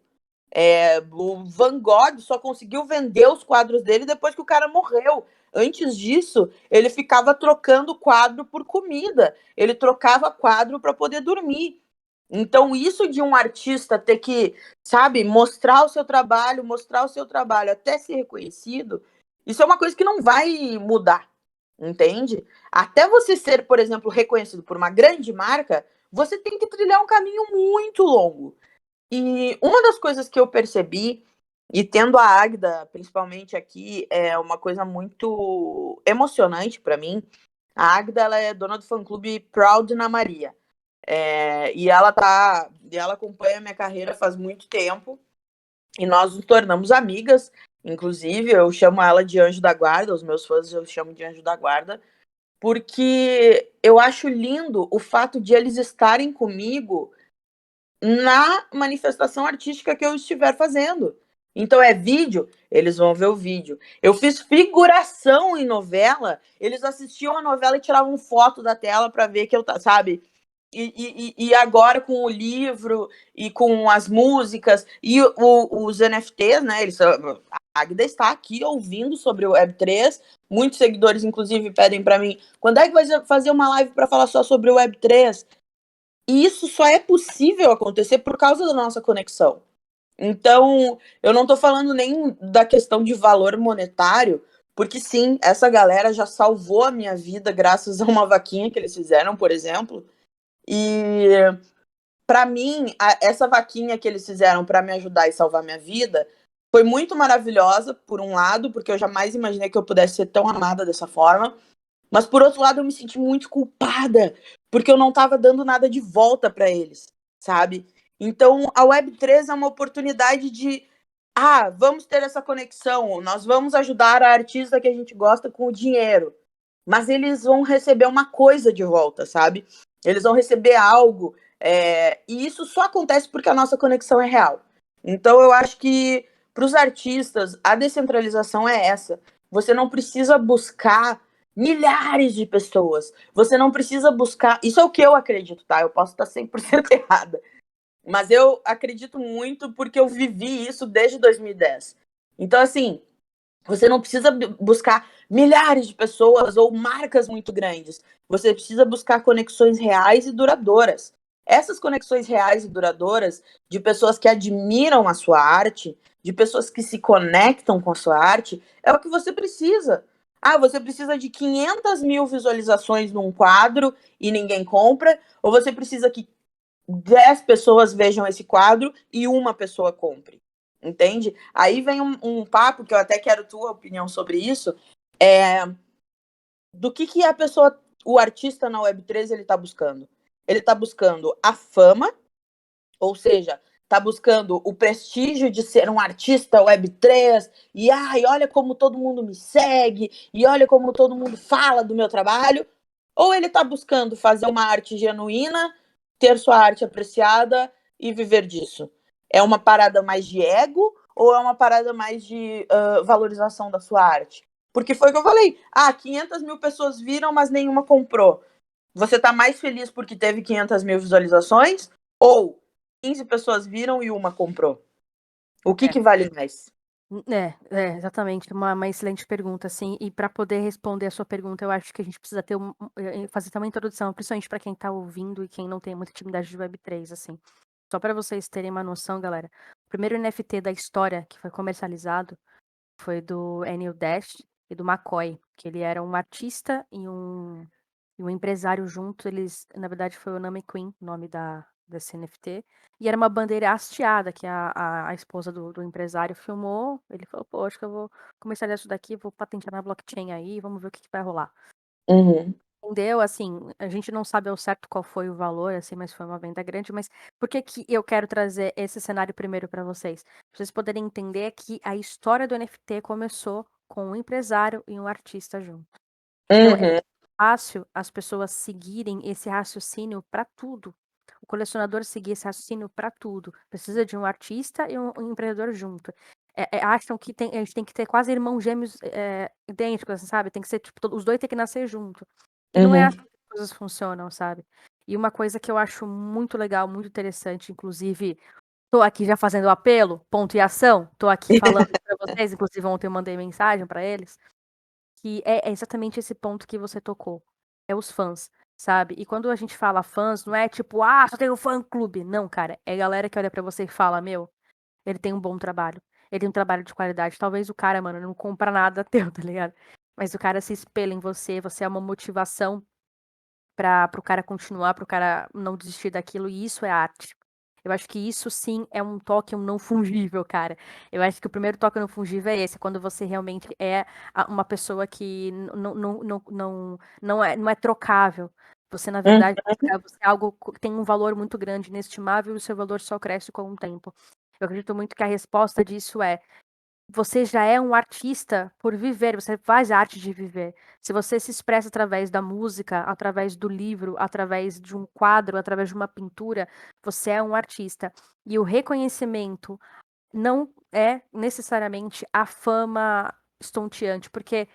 O Van Gogh só conseguiu vender os quadros dele depois que o cara morreu. Antes disso, ele ficava trocando quadro por comida. Ele trocava quadro para poder dormir. Então, isso de um artista ter que, sabe, mostrar o seu trabalho até ser reconhecido, isso é uma coisa que não vai mudar, entende? Até você ser, por exemplo, reconhecido por uma grande marca, você tem que trilhar um caminho muito longo. E uma das coisas que eu percebi, e tendo a Águida, principalmente aqui, é uma coisa muito emocionante para mim. A Águida, ela é dona do fã-clube Proud na Maria. E ela acompanha a minha carreira faz muito tempo. E nós nos tornamos amigas. Inclusive, eu chamo ela de anjo da guarda, os meus fãs eu chamo de anjo da guarda, porque eu acho lindo o fato de eles estarem comigo na manifestação artística que eu estiver fazendo. Então é vídeo, eles vão ver o vídeo. Eu fiz figuração em novela, eles assistiam a novela e tiravam foto da tela para ver que eu, sabe? E agora com o livro e com as músicas e os NFTs, né? A Agda está aqui ouvindo sobre o Web3. Muitos seguidores, inclusive, pedem para mim: quando é que vai fazer uma live para falar só sobre o Web3? E isso só é possível acontecer por causa da nossa conexão. Então, eu não estou falando nem da questão de valor monetário, porque sim, essa galera já salvou a minha vida graças a uma vaquinha que eles fizeram, por exemplo. E para mim, essa vaquinha que eles fizeram para me ajudar e salvar minha vida foi muito maravilhosa, por um lado, porque eu jamais imaginei que eu pudesse ser tão amada dessa forma. Mas, por outro lado, eu me senti muito culpada, porque eu não estava dando nada de volta para eles, sabe? Então, a Web3 é uma oportunidade de, vamos ter essa conexão, nós vamos ajudar a artista que a gente gosta com o dinheiro, mas eles vão receber uma coisa de volta, sabe? Eles vão receber algo, e isso só acontece porque a nossa conexão é real. Então, eu acho que, para os artistas, a descentralização é essa. Você não precisa buscar milhares de pessoas. Você não precisa buscar. Isso é o que eu acredito, tá? Eu posso estar 100% errada. Mas eu acredito muito porque eu vivi isso desde 2010. Então, assim, você não precisa buscar milhares de pessoas ou marcas muito grandes. Você precisa buscar conexões reais e duradouras. Essas conexões reais e duradouras de pessoas que admiram a sua arte, de pessoas que se conectam com a sua arte, é o que você precisa. Você precisa de 500 mil visualizações num quadro e ninguém compra, ou você precisa que 10 pessoas vejam esse quadro e uma pessoa compre. Entende? Aí vem um papo que eu até quero tua opinião sobre isso, do que a pessoa, o artista na Web3, ele tá buscando? Ele tá buscando a fama, ou seja, tá buscando o prestígio de ser um artista Web3, e olha como todo mundo me segue, e olha como todo mundo fala do meu trabalho, ou ele tá buscando fazer uma arte genuína, ter sua arte apreciada e viver disso? É uma parada mais de ego ou é uma parada mais de valorização da sua arte? Porque foi o que eu falei. 500 mil pessoas viram, mas nenhuma comprou. Você tá mais feliz porque teve 500 mil visualizações? Ou 15 pessoas viram e uma comprou? O que vale mais? Exatamente, uma excelente pergunta, assim, e para poder responder a sua pergunta, eu acho que a gente precisa ter fazer também uma introdução, principalmente para quem tá ouvindo e quem não tem muita intimidade de Web3, assim. Só para vocês terem uma noção, galera, o primeiro NFT da história que foi comercializado foi do Anil Dash e do McCoy, que ele era um artista e um empresário junto. Eles, na verdade, foi o Name Queen, o nome desse NFT. E era uma bandeira hasteada que a esposa do empresário filmou. Ele falou, pô, acho que eu vou comercializar isso daqui, vou patentear na blockchain aí, vamos ver o que vai rolar. Uhum. Entendeu? Assim, a gente não sabe ao certo qual foi o valor, assim, mas foi uma venda grande. Mas por que eu quero trazer esse cenário primeiro para vocês? Pra vocês poderem entender que a história do NFT começou com um empresário e um artista junto. Então, é fácil as pessoas seguirem esse raciocínio para tudo. O colecionador seguir esse raciocínio para tudo. Precisa de um artista e um empreendedor junto. Acham que a gente tem que ter quase irmãos gêmeos idênticos, assim, sabe? Tem que ser, tipo, os dois tem que nascer junto. E não é assim que as coisas funcionam, sabe? E uma coisa que eu acho muito legal, muito interessante, inclusive, tô aqui já fazendo apelo, ponto e ação, tô aqui falando para vocês, inclusive ontem eu mandei mensagem para eles, que é exatamente esse ponto que você tocou. É os fãs, sabe? E quando a gente fala fãs, não é tipo, só tem um fã-clube. Não, cara, é galera que olha pra você e fala, meu, ele tem um bom trabalho. Ele tem um trabalho de qualidade. Talvez o cara, mano, não compra nada teu, tá ligado? Mas o cara se espelha em você, você é uma motivação pro cara continuar, pro cara não desistir daquilo, e isso é arte. Eu acho que isso sim é um toque não fungível, cara. Eu acho que o primeiro toque não fungível é esse, quando você realmente é uma pessoa que não é trocável. Você, na verdade, você é algo que tem um valor muito grande, inestimável, e o seu valor só cresce com o tempo. Eu acredito muito que a resposta disso é: você já é um artista por viver, você faz arte de viver. Se você se expressa através da música, através do livro, através de um quadro, através de uma pintura, você é um artista. E o reconhecimento não é necessariamente a fama estonteante, porque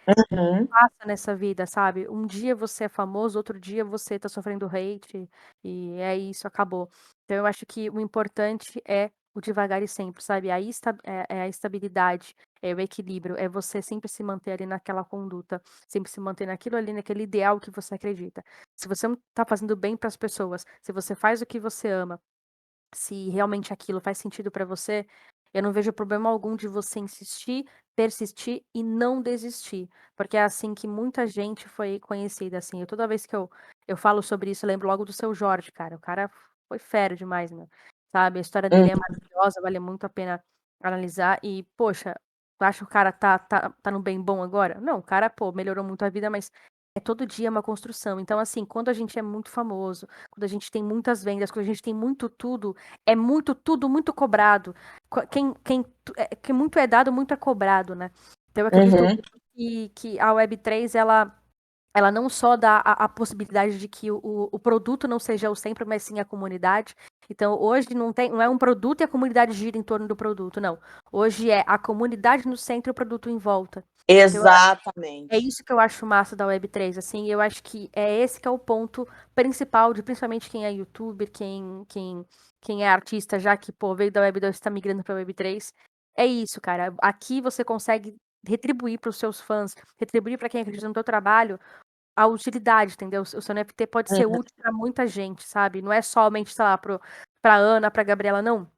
passa nessa vida, sabe? Um dia você é famoso, outro dia você tá sofrendo hate, e é isso, acabou. Então eu acho que o importante é o devagar e sempre, sabe? É a estabilidade, é o equilíbrio, é você sempre se manter ali naquela conduta, sempre se manter naquilo ali, naquele ideal que você acredita. Se você não tá fazendo bem para as pessoas, se você faz o que você ama, se realmente aquilo faz sentido para você, eu não vejo problema algum de você insistir, persistir e não desistir, porque é assim que muita gente foi conhecida, assim. Toda vez que eu falo sobre isso, eu lembro logo do Seu Jorge, cara. O cara foi fera demais, meu. Sabe? A história dele é Uhum. maravilhosa, vale muito a pena analisar. E, poxa, tu acha que o cara tá no bem bom agora? Não, o cara, pô, melhorou muito a vida, mas é todo dia uma construção. Então, assim, quando a gente é muito famoso, quando a gente tem muitas vendas, quando a gente tem muito tudo, é muito tudo muito cobrado. Quem muito é dado, muito é cobrado, né? Então, eu acredito Uhum. muito que a Web3, ela não só dá a possibilidade de que o produto não seja o centro, mas sim a comunidade. Então, hoje não é um produto e a comunidade gira em torno do produto, não. Hoje é a comunidade no centro e o produto em volta. Então, é Exatamente. isso que eu acho massa da Web3, assim, eu acho que é esse que é o ponto principal de principalmente quem é youtuber, quem é artista, já que, pô, veio da Web2 e está migrando para Web3. É isso, cara. Aqui você consegue retribuir para os seus fãs, retribuir para quem acredita no teu trabalho, a utilidade, entendeu? O seu NFT pode ser Uhum. útil para muita gente, sabe? Não é somente, sei lá, pra Ana, pra Gabriela, não.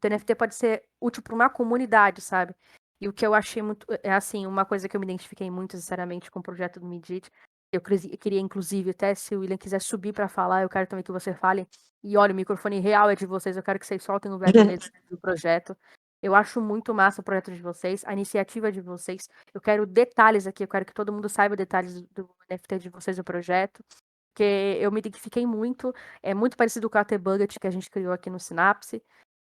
O NFT pode ser útil para uma comunidade, sabe? E o que eu achei muito, é assim, uma coisa que eu me identifiquei muito, sinceramente, com o projeto do Midit. Queria, inclusive, até se o William quiser subir para falar, eu quero também que você fale. E olha, o microfone real é de vocês, eu quero que vocês soltem o verbo mesmo do projeto. Eu acho muito massa o projeto de vocês, a iniciativa de vocês. Eu quero detalhes aqui, eu quero que todo mundo saiba detalhes do NFT de vocês, do projeto. Porque eu me identifiquei muito, é muito parecido com a T-Buget que a gente criou aqui no Synapse.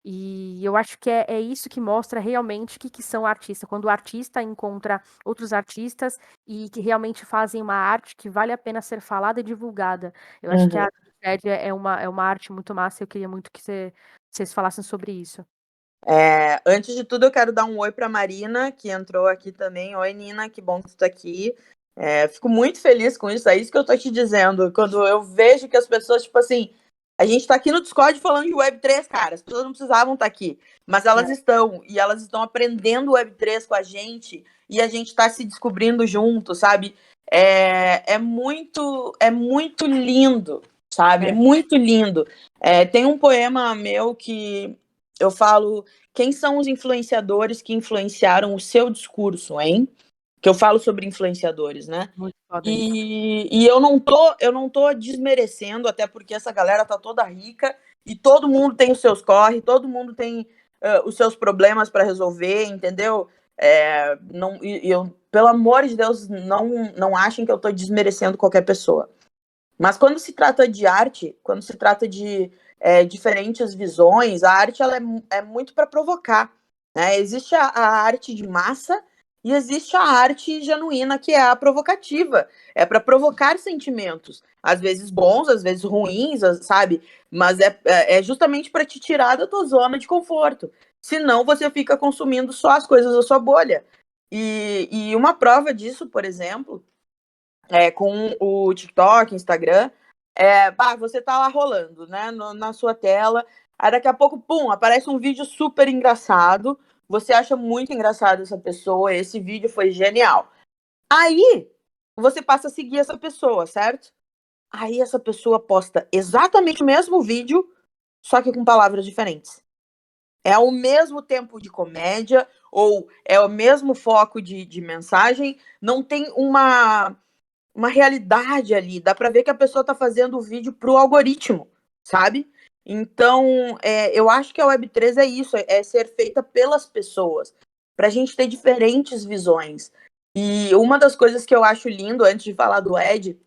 E eu acho que é isso que mostra realmente o que são artistas. Quando o artista encontra outros artistas e que realmente fazem uma arte que vale a pena ser falada e divulgada. Eu acho que a Uhum. arte do Fred é uma arte muito massa e eu queria muito que vocês falassem sobre isso. Antes de tudo, eu quero dar um oi para Marina, que entrou aqui também. Oi, Nina, que bom que tu tá aqui. Fico muito feliz com isso, é isso que eu tô te dizendo. Quando eu vejo que as pessoas, tipo assim, a gente tá aqui no Discord falando de Web3, cara, as pessoas não precisavam estar aqui, mas elas estão, e elas estão aprendendo Web3 com a gente, e a gente tá se descobrindo junto, sabe? É muito lindo, sabe? É muito lindo. Tem um poema meu que eu falo: quem são os influenciadores que influenciaram o seu discurso, hein? Que eu falo sobre influenciadores, né? Muito foda isso. E eu não tô desmerecendo, até porque essa galera tá toda rica e todo mundo tem os seus corre, todo mundo tem os seus problemas para resolver, entendeu? Não, pelo amor de Deus, não achem que eu tô desmerecendo qualquer pessoa. Mas quando se trata de arte, quando se trata de diferentes visões, a arte ela é muito para provocar, né? Existe a arte de massa e existe a arte genuína, que é a provocativa. É para provocar sentimentos, às vezes bons, às vezes ruins, sabe? Mas é justamente para te tirar da tua zona de conforto. Senão você fica consumindo só as coisas da sua bolha. E uma prova disso, por exemplo, com o TikTok, Instagram, você tá lá rolando, né, na sua tela, aí daqui a pouco, pum, aparece um vídeo super engraçado, você acha muito engraçado essa pessoa, esse vídeo foi genial. Aí, você passa a seguir essa pessoa, certo? Aí essa pessoa posta exatamente o mesmo vídeo, só que com palavras diferentes. É o mesmo tempo de comédia, ou é o mesmo foco de mensagem, não tem uma realidade ali. Dá para ver que a pessoa está fazendo o vídeo para o algoritmo, sabe? Então, eu acho que a Web3 é isso, é ser feita pelas pessoas, para a gente ter diferentes visões. E uma das coisas que eu acho lindo, antes de falar do Ed,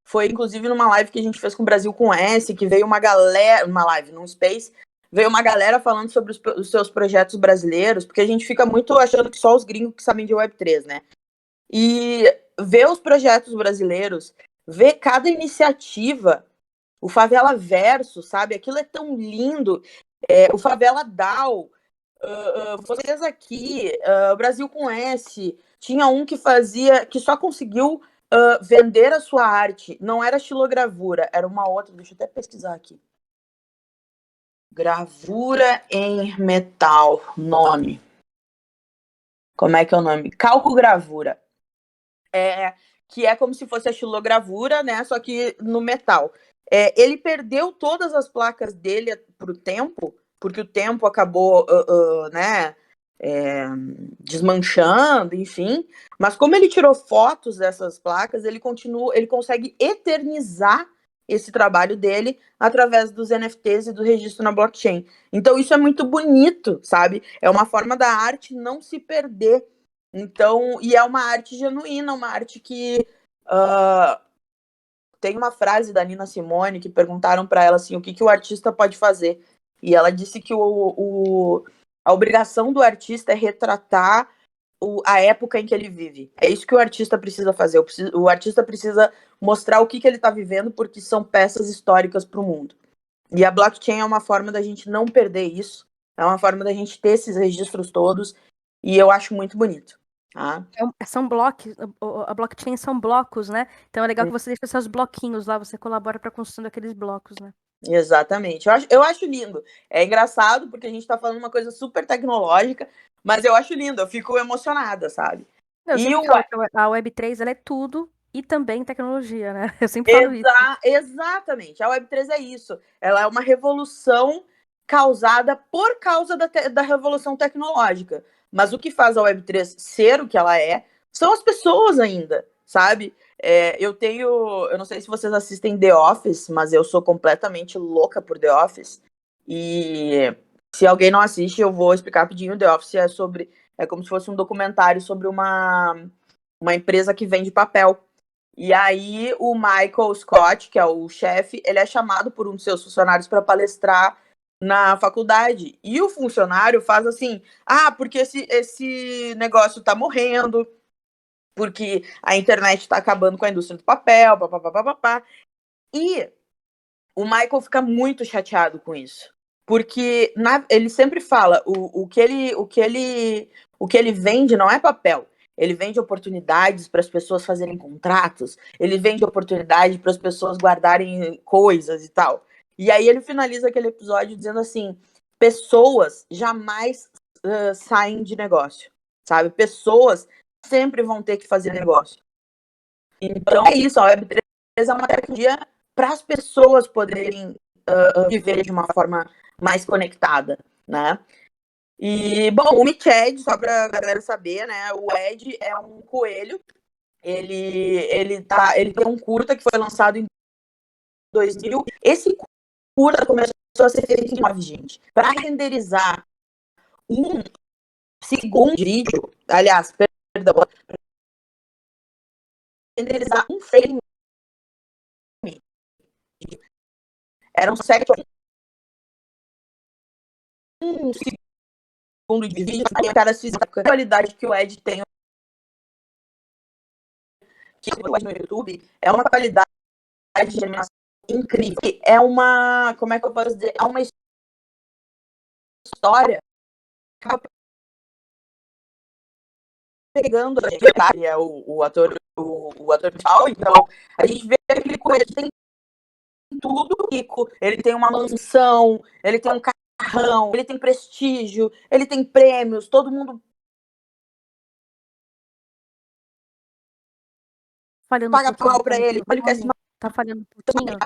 foi inclusive numa live que a gente fez com o Brasil com S, que veio uma galera, uma live, num Space, veio uma galera falando sobre os seus projetos brasileiros, porque a gente fica muito achando que só os gringos que sabem de Web3, né? E ver os projetos brasileiros, ver cada iniciativa, o Favela Verso, sabe? Aquilo é tão lindo. O Favela DAO, vocês aqui, o Brasil com S, tinha um que só conseguiu vender a sua arte. Não era xilogravura, era uma outra. Deixa eu até pesquisar aqui. Gravura em metal, nome. Como é que é o nome? Calcogravura. Que é como se fosse a xilogravura, né? Só que no metal. Ele perdeu todas as placas dele para o tempo, porque o tempo acabou, né? Desmanchando, enfim. Mas como ele tirou fotos dessas placas, ele consegue eternizar esse trabalho dele através dos NFTs e do registro na blockchain. Então, isso é muito bonito, sabe? É uma forma da arte não se perder. Então, e é uma arte genuína, uma arte que tem uma frase da Nina Simone que perguntaram para ela assim, o que o artista pode fazer. E ela disse que a obrigação do artista é retratar a época em que ele vive. É isso que o artista precisa fazer. O artista precisa mostrar o que ele está vivendo, porque são peças históricas para o mundo. E a blockchain é uma forma da gente não perder isso. É uma forma da gente ter esses registros todos. E eu acho muito bonito. Tá? São blocos, a blockchain são blocos, né? Então é legal que você deixa seus bloquinhos lá, você colabora para a construção daqueles blocos, né? Exatamente. Eu acho lindo. É engraçado porque a gente está falando uma coisa super tecnológica, mas eu acho lindo, eu fico emocionada, sabe? Eu sempre falo que a Web3 ela é tudo e também tecnologia, né? Eu sempre falo isso. Exatamente. A Web3 é isso. Ela é uma revolução causada por causa da revolução tecnológica. Mas o que faz a Web3 ser o que ela é são as pessoas ainda, sabe? Eu não sei se vocês assistem The Office, mas eu sou completamente louca por The Office. E se alguém não assiste, eu vou explicar rapidinho. The Office é como se fosse um documentário sobre uma empresa que vende papel. E aí o Michael Scott, que é o chefe, ele é chamado por um dos seus funcionários para palestrar na faculdade. E o funcionário faz assim, porque esse negócio tá morrendo, porque a internet tá acabando com a indústria do papel, papapá. E o Michael fica muito chateado com isso. Porque ele sempre fala, o que ele vende não é papel. Ele vende oportunidades para as pessoas fazerem contratos, ele vende oportunidade para as pessoas guardarem coisas e tal. E aí ele finaliza aquele episódio dizendo assim: pessoas jamais saem de negócio, sabe? Pessoas sempre vão ter que fazer negócio. Então é isso, a Web3 é uma tecnologia para as pessoas poderem viver de uma forma mais conectada, né? E, bom, o Miched, só para a galera saber, né? O Ed é um coelho. Ele tem um curta que foi lançado em 2000. Esse curta começou a ser feito em 9, gente. Para renderizar um segundo de vídeo, aliás, perdão, para renderizar um frame, eram 7 um segundo de vídeo, aí caras fizeram a qualidade que o Ed tem que no YouTube, é uma qualidade de animação incrível. É uma, como é que eu posso dizer? É uma história pegando a gente, é o ator principal, então a gente vê aquele coisa, tem tudo rico, ele tem uma mansão, ele tem um carrão, ele tem prestígio, ele tem prêmios, todo mundo Falhando paga pau pra ele, ele quer se tá falhando um pouquinho.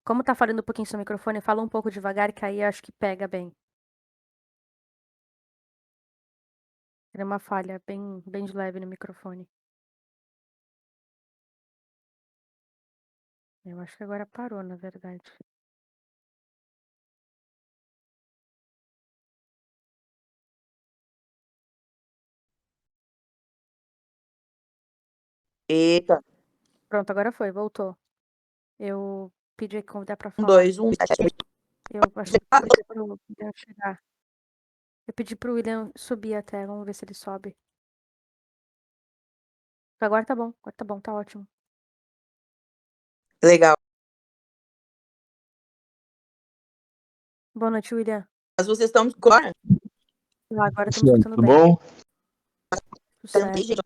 Como tá falhando um pouquinho seu microfone, fala um pouco devagar que aí eu acho que pega bem. Tem uma falha bem de leve no microfone. Eu acho que agora parou, na verdade. Eita. Pronto, agora foi, voltou. Eu pedi que convidar pra falar. 2, 1, 7. Eu acho que pedi pro William chegar. Eu pedi pro William subir até, vamos ver se ele sobe. Agora tá bom, tá ótimo. Legal. Boa noite, William. Mas vocês estão agora? Agora estamos escutando Tudo bem. bom? Tudo certo.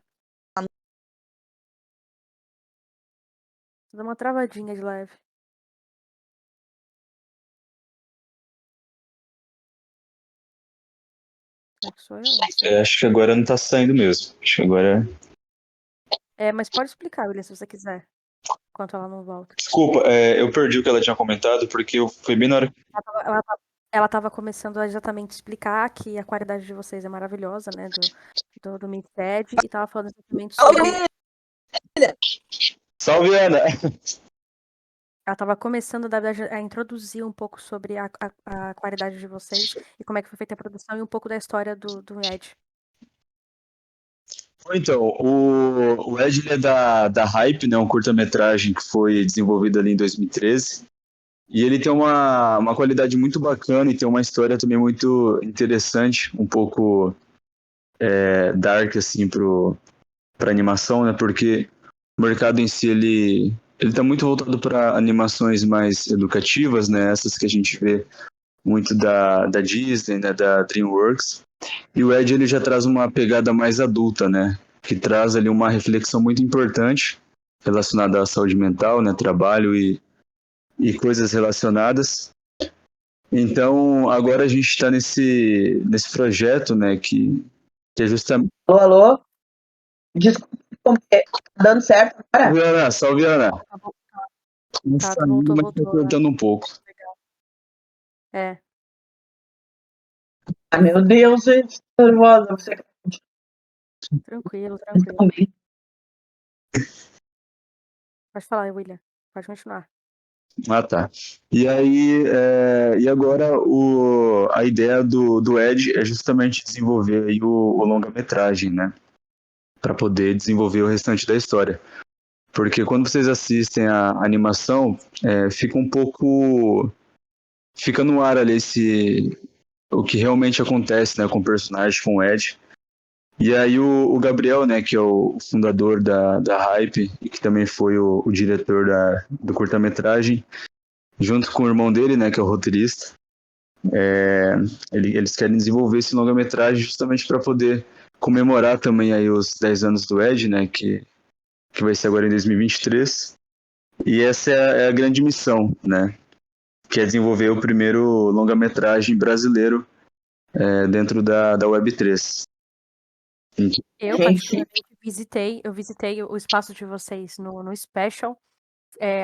Dá uma travadinha de leve. Será que sou eu? Acho que agora não tá saindo mesmo. Acho que agora. Mas pode explicar, William, se você quiser. Enquanto ela não volta. Desculpa, eu perdi o que ela tinha comentado, porque eu fui bem na hora. Ela tava começando a exatamente explicar que a qualidade de vocês é maravilhosa, né? Do Miched, e tava falando exatamente sobre. Salve, Ana! Ela estava começando, na verdade, a introduzir um pouco sobre a qualidade de vocês e como é que foi feita a produção e um pouco da história do Ed. Então, o Ed ele é da Hype, né? Um curta-metragem que foi desenvolvido ali em 2013. E ele tem uma qualidade muito bacana e tem uma história também muito interessante, um pouco dark, assim, pra animação, né? Porque o mercado em si, ele tá muito voltado para animações mais educativas, né? Essas que a gente vê muito da Disney, né? Da DreamWorks. E o Ed, ele já traz uma pegada mais adulta, né? Que traz ali uma reflexão muito importante relacionada à saúde mental, né? Trabalho e coisas relacionadas. Então, agora a gente está nesse projeto, né? Que é justamente... Alô, alô? Desculpa, tá dando certo agora? Ana, salve, Ana. Tá, Saiu, voltou, mas tá voltou. cortando um pouco. Legal. É, Ah, meu Deus, eu estou nervosa. Você tranquilo. também. Pode falar, William. Pode continuar. Ah, tá. E aí, e agora a ideia do Ed é justamente desenvolver aí o longa-metragem, né? Para poder desenvolver o restante da história. Porque quando vocês assistem a animação, fica um pouco... Fica no ar ali o que realmente acontece, né, com o personagem, com o Ed. E aí o Gabriel, né, que é o fundador da Hype e que também foi o diretor do curta-metragem, junto com o irmão dele, né, que é o roteirista, eles querem desenvolver esse longa-metragem justamente para poder comemorar também aí os 10 anos do Ed, né, que vai ser agora em 2023. E essa é a grande missão, né, que é desenvolver o primeiro longa-metragem brasileiro dentro da Web3. Eu, Gente, particularmente, eu visitei o espaço de vocês no Special,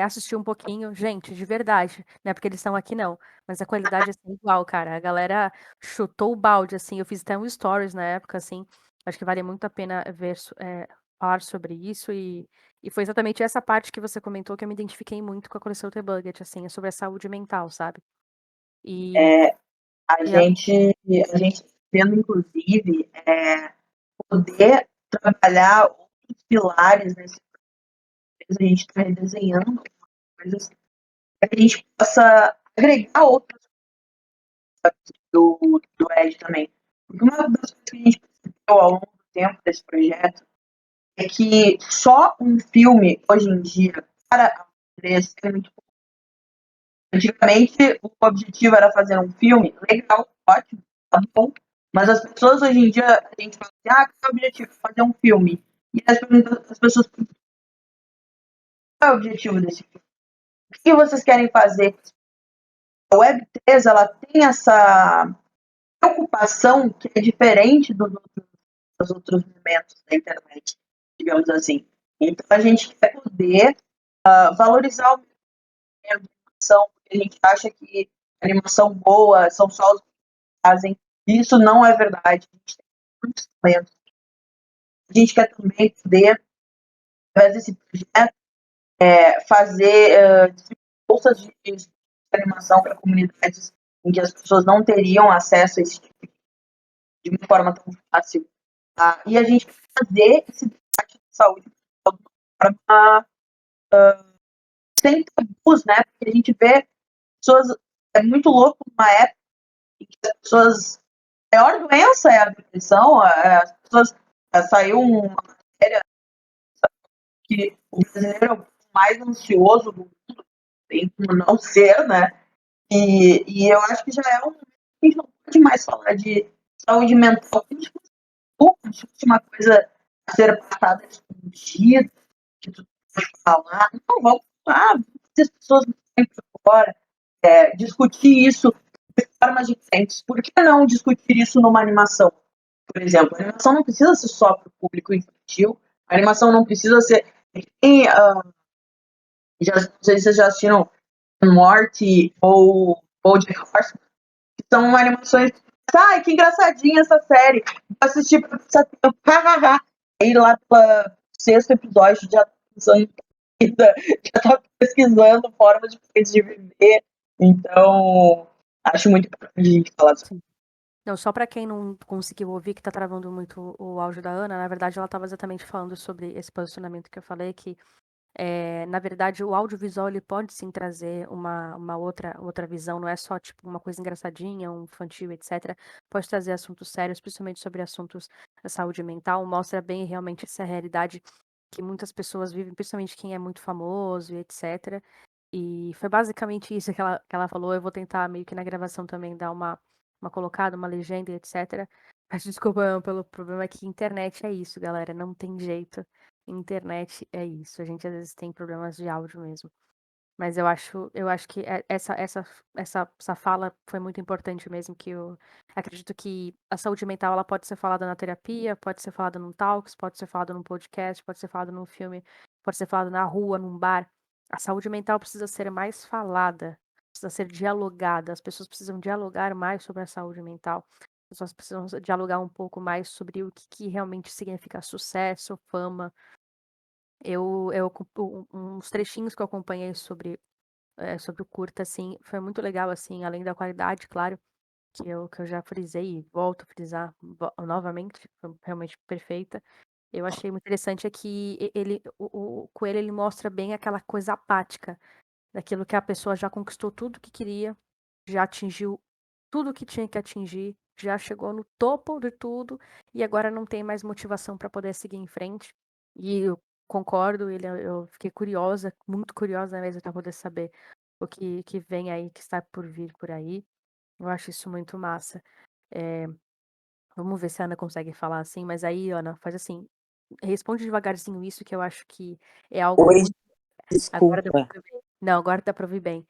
assisti um pouquinho, gente, de verdade, não é porque eles estão aqui não, mas a qualidade é assim, igual, cara, a galera chutou o balde, assim, eu fiz até um stories na época, assim, acho que vale muito a pena falar sobre isso e foi exatamente essa parte que você comentou que eu me identifiquei muito com a coleção The Bucket, assim, é sobre a saúde mental, sabe? E, a e a- gente, a gente tendo, inclusive, poder trabalhar outros pilares nesse processo, a gente está redesenhando coisas para que a gente possa agregar outras do Ed também. Porque uma das coisas que a gente percebeu ao longo do tempo desse projeto é que só um filme, hoje em dia, para a empresa é muito pouco. Antigamente, o objetivo era fazer um filme, legal, ótimo, tá bom, mas as pessoas hoje em dia, a gente fala assim, qual é o objetivo? Fazer um filme. E as pessoas perguntam, qual é o objetivo desse filme? O que vocês querem fazer? A Web3, ela tem essa preocupação que é diferente dos outros momentos da internet, digamos assim. Então, a gente quer poder valorizar o meio de animação, porque a gente acha que animação boa são só os que fazem. Isso não é verdade. A gente tem muitos talentos. A gente quer também poder, através desse projeto, fazer bolsas de animação para comunidades em que as pessoas não teriam acesso a esse tipo de uma forma tão fácil. E a gente fazer esse debate de saúde de uma forma sem tabus, né? Porque a gente vê pessoas. É muito louco numa época em que as pessoas. A maior doença é a depressão. As pessoas. Saiu uma matéria que o brasileiro é o mais ansioso do mundo, tem como não ser, né? E eu acho que já é um. A gente não pode mais falar de saúde mental. A gente discute uma coisa a ser passada escondida, que tu pode falar. Não, vamos falar, as pessoas não têm fora. Discutir isso de formas diferentes. Por que não discutir isso numa animação? Por exemplo, a animação não precisa ser só para o público infantil, a animação não precisa ser. Tem, não sei se vocês já assistiram Morty ou Jack Horseman, que são animações. Ai, que engraçadinha essa série. Vou assistir para passar tempo. Aí lá pelo sexto episódio já pensando já tá pesquisando formas diferentes de viver. Então, acho muito importante a gente falar sobre. Sim. Não, só para quem não conseguiu ouvir, que tá travando muito o áudio da Ana, na verdade ela estava exatamente falando sobre esse posicionamento que eu falei, que na verdade o audiovisual ele pode sim trazer uma outra visão, não é só tipo uma coisa engraçadinha, um infantil, etc. Pode trazer assuntos sérios, principalmente sobre assuntos da saúde mental, mostra bem realmente essa realidade que muitas pessoas vivem, principalmente quem é muito famoso e etc. E foi basicamente isso que ela falou. Eu vou tentar meio que na gravação também dar uma colocada, uma legenda, e etc. Peço desculpa pelo problema que internet é isso, galera. Não tem jeito. Internet é isso. A gente às vezes tem problemas de áudio mesmo. Mas eu acho que essa fala foi muito importante mesmo, que eu acredito que a saúde mental ela pode ser falada na terapia, pode ser falada num talks, pode ser falada num podcast, pode ser falada num filme, pode ser falada na rua, num bar. A saúde mental precisa ser mais falada, precisa ser dialogada. As pessoas precisam dialogar mais sobre a saúde mental. As pessoas precisam dialogar um pouco mais sobre o que realmente significa sucesso, fama. Uns trechinhos que eu acompanhei sobre o curta, assim, foi muito legal, assim, além da qualidade, claro, que eu já frisei e volto a frisar novamente, foi realmente perfeita. Eu achei muito interessante é que o Coelho ele mostra bem aquela coisa apática, daquilo que a pessoa já conquistou tudo que queria, já atingiu tudo que tinha que atingir, já chegou no topo de tudo e agora não tem mais motivação para poder seguir em frente. E eu concordo, eu fiquei curiosa, muito curiosa mesmo para poder saber o que vem aí, que está por vir por aí. Eu acho isso muito massa. É, vamos ver se a Ana consegue falar assim, mas aí, Ana, faz assim, responde devagarzinho isso, que eu acho que é algo Oi, muito. Agora deu desculpa. pra ouvir bem. Não, agora dá pra ouvir bem.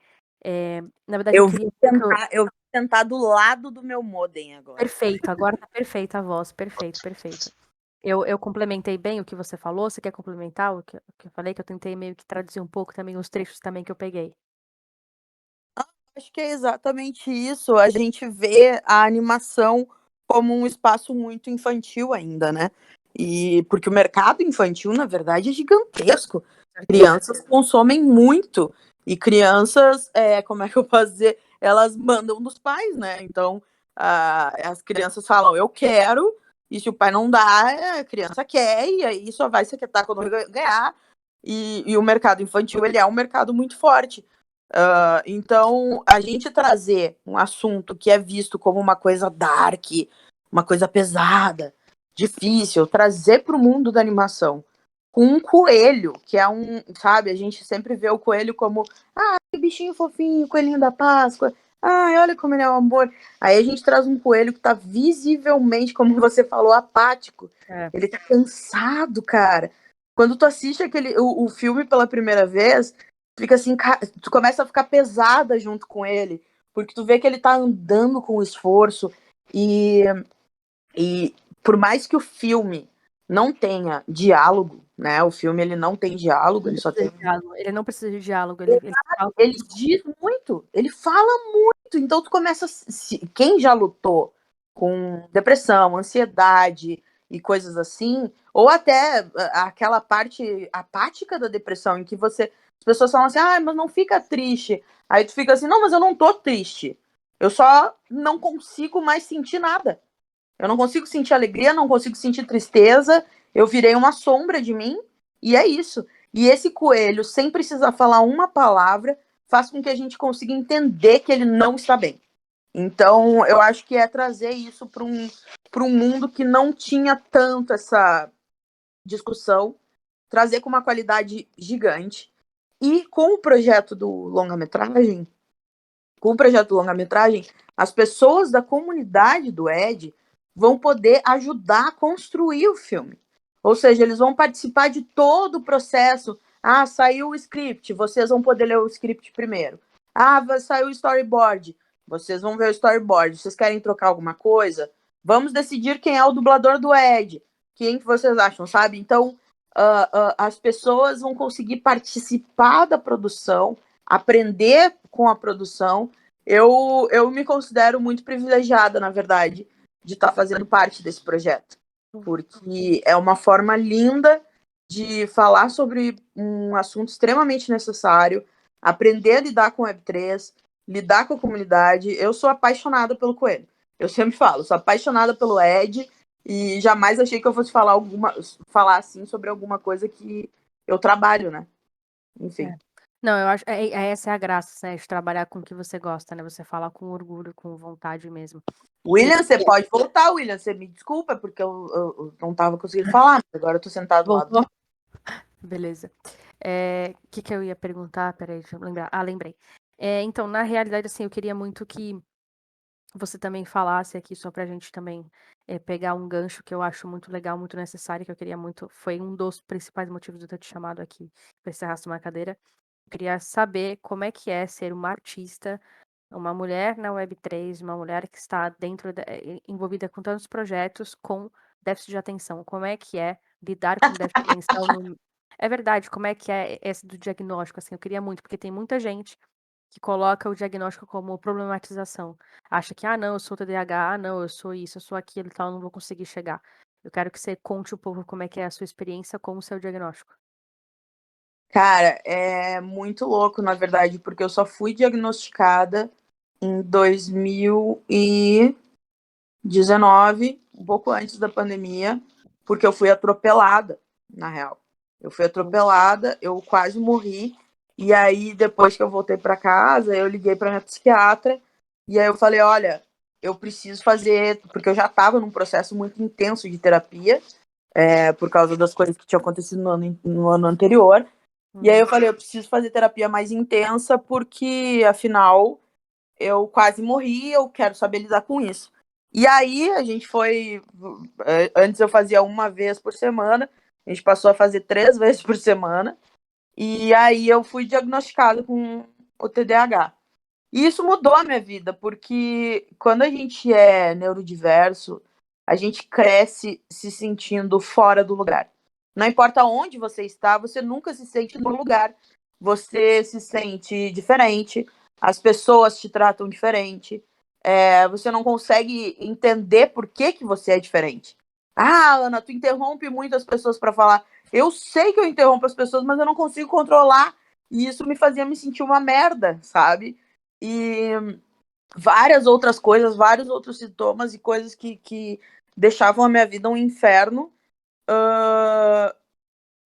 Na verdade, eu Eu vim queria muito. sentar, eu vim sentar do lado do meu modem agora. Perfeito, agora tá perfeita a voz, perfeito, perfeito. Eu complementei bem o que você falou. Você quer complementar o que eu falei? Que eu tentei meio que traduzir um pouco também os trechos também que eu peguei. Acho que é exatamente isso. A gente vê a animação como um espaço muito infantil ainda, né? E porque o mercado infantil, na verdade, é gigantesco. Crianças consomem muito. E crianças, como é que eu posso dizer? Elas mandam dos pais, né? Então, as crianças falam, eu quero, e se o pai não dá, a criança quer, e aí só vai se aquietar quando ganhar. E o mercado infantil, ele é um mercado muito forte. Então, a gente trazer um assunto que é visto como uma coisa dark, uma coisa pesada, difícil, trazer para o mundo da animação com um coelho, que é sabe, a gente sempre vê o coelho como, que bichinho fofinho, coelhinho da Páscoa, olha como ele é um amor. Aí a gente traz um coelho que está visivelmente, como você falou, apático. Ele tá cansado, cara. Quando tu assiste o filme pela primeira vez, fica assim, tu começa a ficar pesada junto com ele, porque tu vê que ele tá andando com esforço e por mais que o filme não tenha diálogo, né? O filme ele não tem diálogo, ele só tem. Ele não precisa de diálogo, ele fala. Ele diz muito, ele fala muito. Então tu começa. Quem já lutou com depressão, ansiedade e coisas assim, ou até aquela parte apática da depressão, em que as pessoas falam assim, mas não fica triste. Aí tu fica assim, não, mas eu não tô triste. Eu só não consigo mais sentir nada. Eu não consigo sentir alegria, não consigo sentir tristeza. Eu virei uma sombra de mim e é isso. E esse coelho, sem precisar falar uma palavra, faz com que a gente consiga entender que ele não está bem. Então, eu acho que é trazer isso para um mundo que não tinha tanto essa discussão, trazer com uma qualidade gigante. E com o projeto do longa-metragem, as pessoas da comunidade do Ed vão poder ajudar a construir o filme. Ou seja, eles vão participar de todo o processo. Saiu o script, vocês vão poder ler o script primeiro. Saiu o storyboard, vocês vão ver o storyboard. Vocês querem trocar alguma coisa? Vamos decidir quem é o dublador do Ed. Quem que vocês acham, sabe? Então, as pessoas vão conseguir participar da produção, aprender com a produção. Eu me considero muito privilegiada, na verdade, de estar fazendo parte desse projeto, porque é uma forma linda de falar sobre um assunto extremamente necessário, aprender a lidar com Web3, lidar com a comunidade. Eu sou apaixonada pelo Coelho. Eu sempre falo, sou apaixonada pelo Ed e jamais achei que eu fosse falar assim sobre alguma coisa que eu trabalho, né? Enfim. É. Não, eu acho essa é a graça, né, de trabalhar com o que você gosta, né? Você fala com orgulho, com vontade mesmo. William, você pode voltar, William. Você me desculpa, porque eu não estava conseguindo falar, mas agora eu tô sentado do lado. Voltou? Beleza. O que eu ia perguntar? Peraí, deixa eu lembrar. Ah, lembrei. Então, na realidade, assim, eu queria muito que você também falasse aqui, só pra gente também pegar um gancho que eu acho muito legal, muito necessário, que eu queria muito. Foi um dos principais motivos de eu ter te chamado aqui pra esse Arrasta uma Cadeira. Eu queria saber como é que é ser uma artista, uma mulher na Web3, uma mulher que está envolvida com tantos projetos com déficit de atenção. Como é que é lidar com déficit de atenção no... É verdade, como é que é esse do diagnóstico? Assim, eu queria muito, porque tem muita gente que coloca o diagnóstico como problematização. Acha que, não, eu sou TDAH, não, eu sou isso, eu sou aquilo e tal, não vou conseguir chegar. Eu quero que você conte um pouco como é que é a sua experiência com o seu diagnóstico. Cara, é muito louco, na verdade, porque eu só fui diagnosticada em 2019, um pouco antes da pandemia, porque eu fui atropelada, na real. Eu fui atropelada, eu quase morri. E aí, depois que eu voltei para casa, eu liguei para minha psiquiatra. E aí eu falei, olha, eu preciso fazer... Porque eu já estava num processo muito intenso de terapia, por causa das coisas que tinham acontecido no ano anterior. E aí eu falei, eu preciso fazer terapia mais intensa, porque, afinal, eu quase morri, eu quero saber lidar com isso. E aí a gente foi... Antes eu fazia uma vez por semana, a gente passou a fazer 3 vezes por semana. E aí eu fui diagnosticada com o TDAH. E isso mudou a minha vida, porque quando a gente é neurodiverso, a gente cresce se sentindo fora do lugar. Não importa onde você está, você nunca se sente no lugar. Você se sente diferente, as pessoas te tratam diferente, você não consegue entender por que você é diferente. Ana, tu interrompe muito as pessoas para falar. Eu sei que eu interrompo as pessoas, mas eu não consigo controlar. E isso me fazia me sentir uma merda, sabe? E várias outras coisas, vários outros sintomas e coisas que deixavam a minha vida um inferno.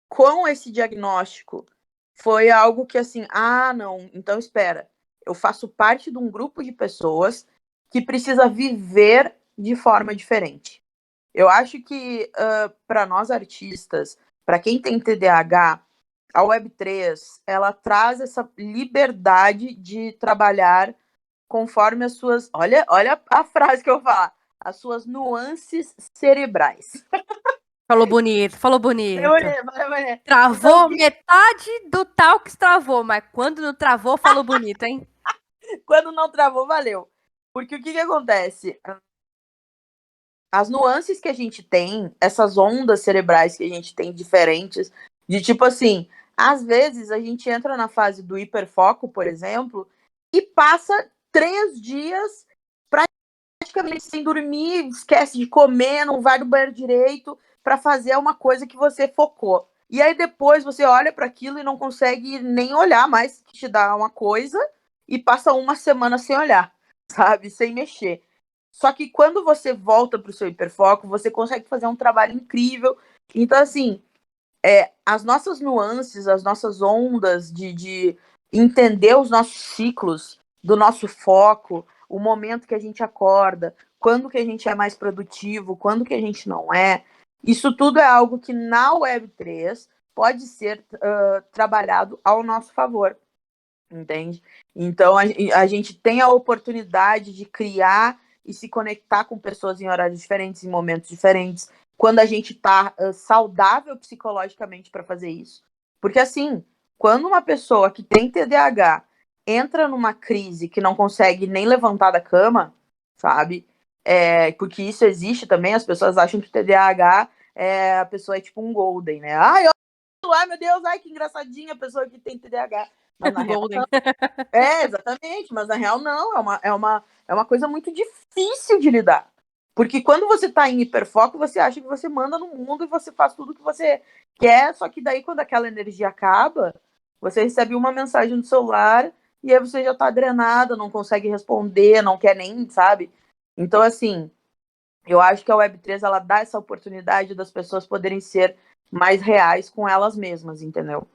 Com esse diagnóstico, foi algo que assim, não, então espera, eu faço parte de um grupo de pessoas que precisa viver de forma diferente. Eu acho que para nós artistas, para quem tem TDAH, a Web3, ela traz essa liberdade de trabalhar conforme as suas... Olha a frase que eu vou falar. As suas nuances cerebrais. Falou bonito, falou bonito. Bonito. Travou, então, metade do Talks travou, mas quando não travou, falou bonito, hein? Quando não travou, valeu. Porque o que acontece? As nuances que a gente tem, essas ondas cerebrais que a gente tem diferentes, de tipo assim, às vezes a gente entra na fase do hiperfoco, por exemplo, e passa 3 dias praticamente sem dormir, esquece de comer, não vai no banheiro direito para fazer uma coisa que você focou. E aí depois você olha para aquilo e não consegue nem olhar mais, que te dá uma coisa, e passa uma semana sem olhar, sabe? Sem mexer. Só que quando você volta para o seu hiperfoco, você consegue fazer um trabalho incrível. Então, assim, as nossas nuances, as nossas ondas de entender os nossos ciclos, do nosso foco, o momento que a gente acorda, quando que a gente é mais produtivo, quando que a gente não é, isso tudo é algo que na Web3 pode ser trabalhado ao nosso favor, entende? Então, a gente tem a oportunidade de criar e se conectar com pessoas em horários diferentes, em momentos diferentes, quando a gente está saudável psicologicamente para fazer isso. Porque, assim, quando uma pessoa que tem TDAH entra numa crise que não consegue nem levantar da cama, sabe? Porque isso existe também, as pessoas acham que o TDAH a pessoa é tipo um golden, né? Ai, meu Deus, ai, que engraçadinha a pessoa que tem TDAH. Mas na real, não. Exatamente, mas na real não, é uma coisa muito difícil de lidar. Porque quando você tá em hiperfoco, você acha que você manda no mundo e você faz tudo que você quer, só que daí quando aquela energia acaba, você recebe uma mensagem no celular e aí você já tá drenado, não consegue responder, não quer nem, sabe? Então, assim, eu acho que a Web3, ela dá essa oportunidade das pessoas poderem ser mais reais com elas mesmas, entendeu?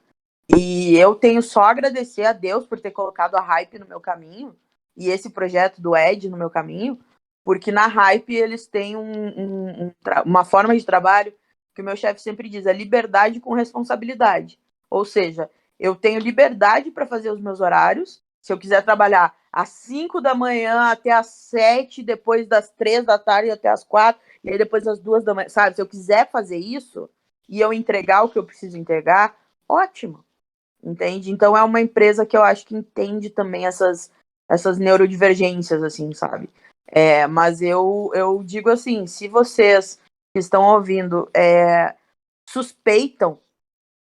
E eu tenho só a agradecer a Deus por ter colocado a Hype no meu caminho e esse projeto do Ed no meu caminho, porque na Hype eles têm uma forma de trabalho que o meu chefe sempre diz, é liberdade com responsabilidade. Ou seja, eu tenho liberdade para fazer os meus horários, se eu quiser trabalhar às 5 da manhã até às 7, depois das 3 da tarde até às 4, e aí depois das 2 da manhã, sabe? Se eu quiser fazer isso e eu entregar o que eu preciso entregar, ótimo. Entende? Então é uma empresa que eu acho que entende também essas neurodivergências, assim, sabe? Mas eu digo assim, se vocês que estão ouvindo suspeitam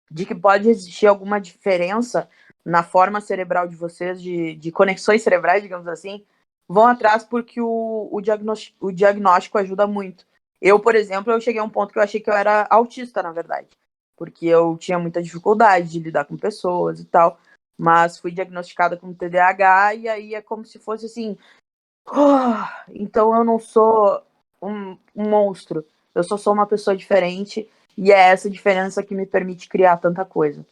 de que pode existir alguma diferença na forma cerebral de vocês, de conexões cerebrais, digamos assim, vão atrás porque o diagnóstico ajuda muito. Eu, por exemplo, eu cheguei a um ponto que eu achei que eu era autista, na verdade, porque eu tinha muita dificuldade de lidar com pessoas e tal, mas fui diagnosticada com TDAH e aí é como se fosse assim, então eu não sou um monstro, eu só sou uma pessoa diferente e é essa diferença que me permite criar tanta coisa.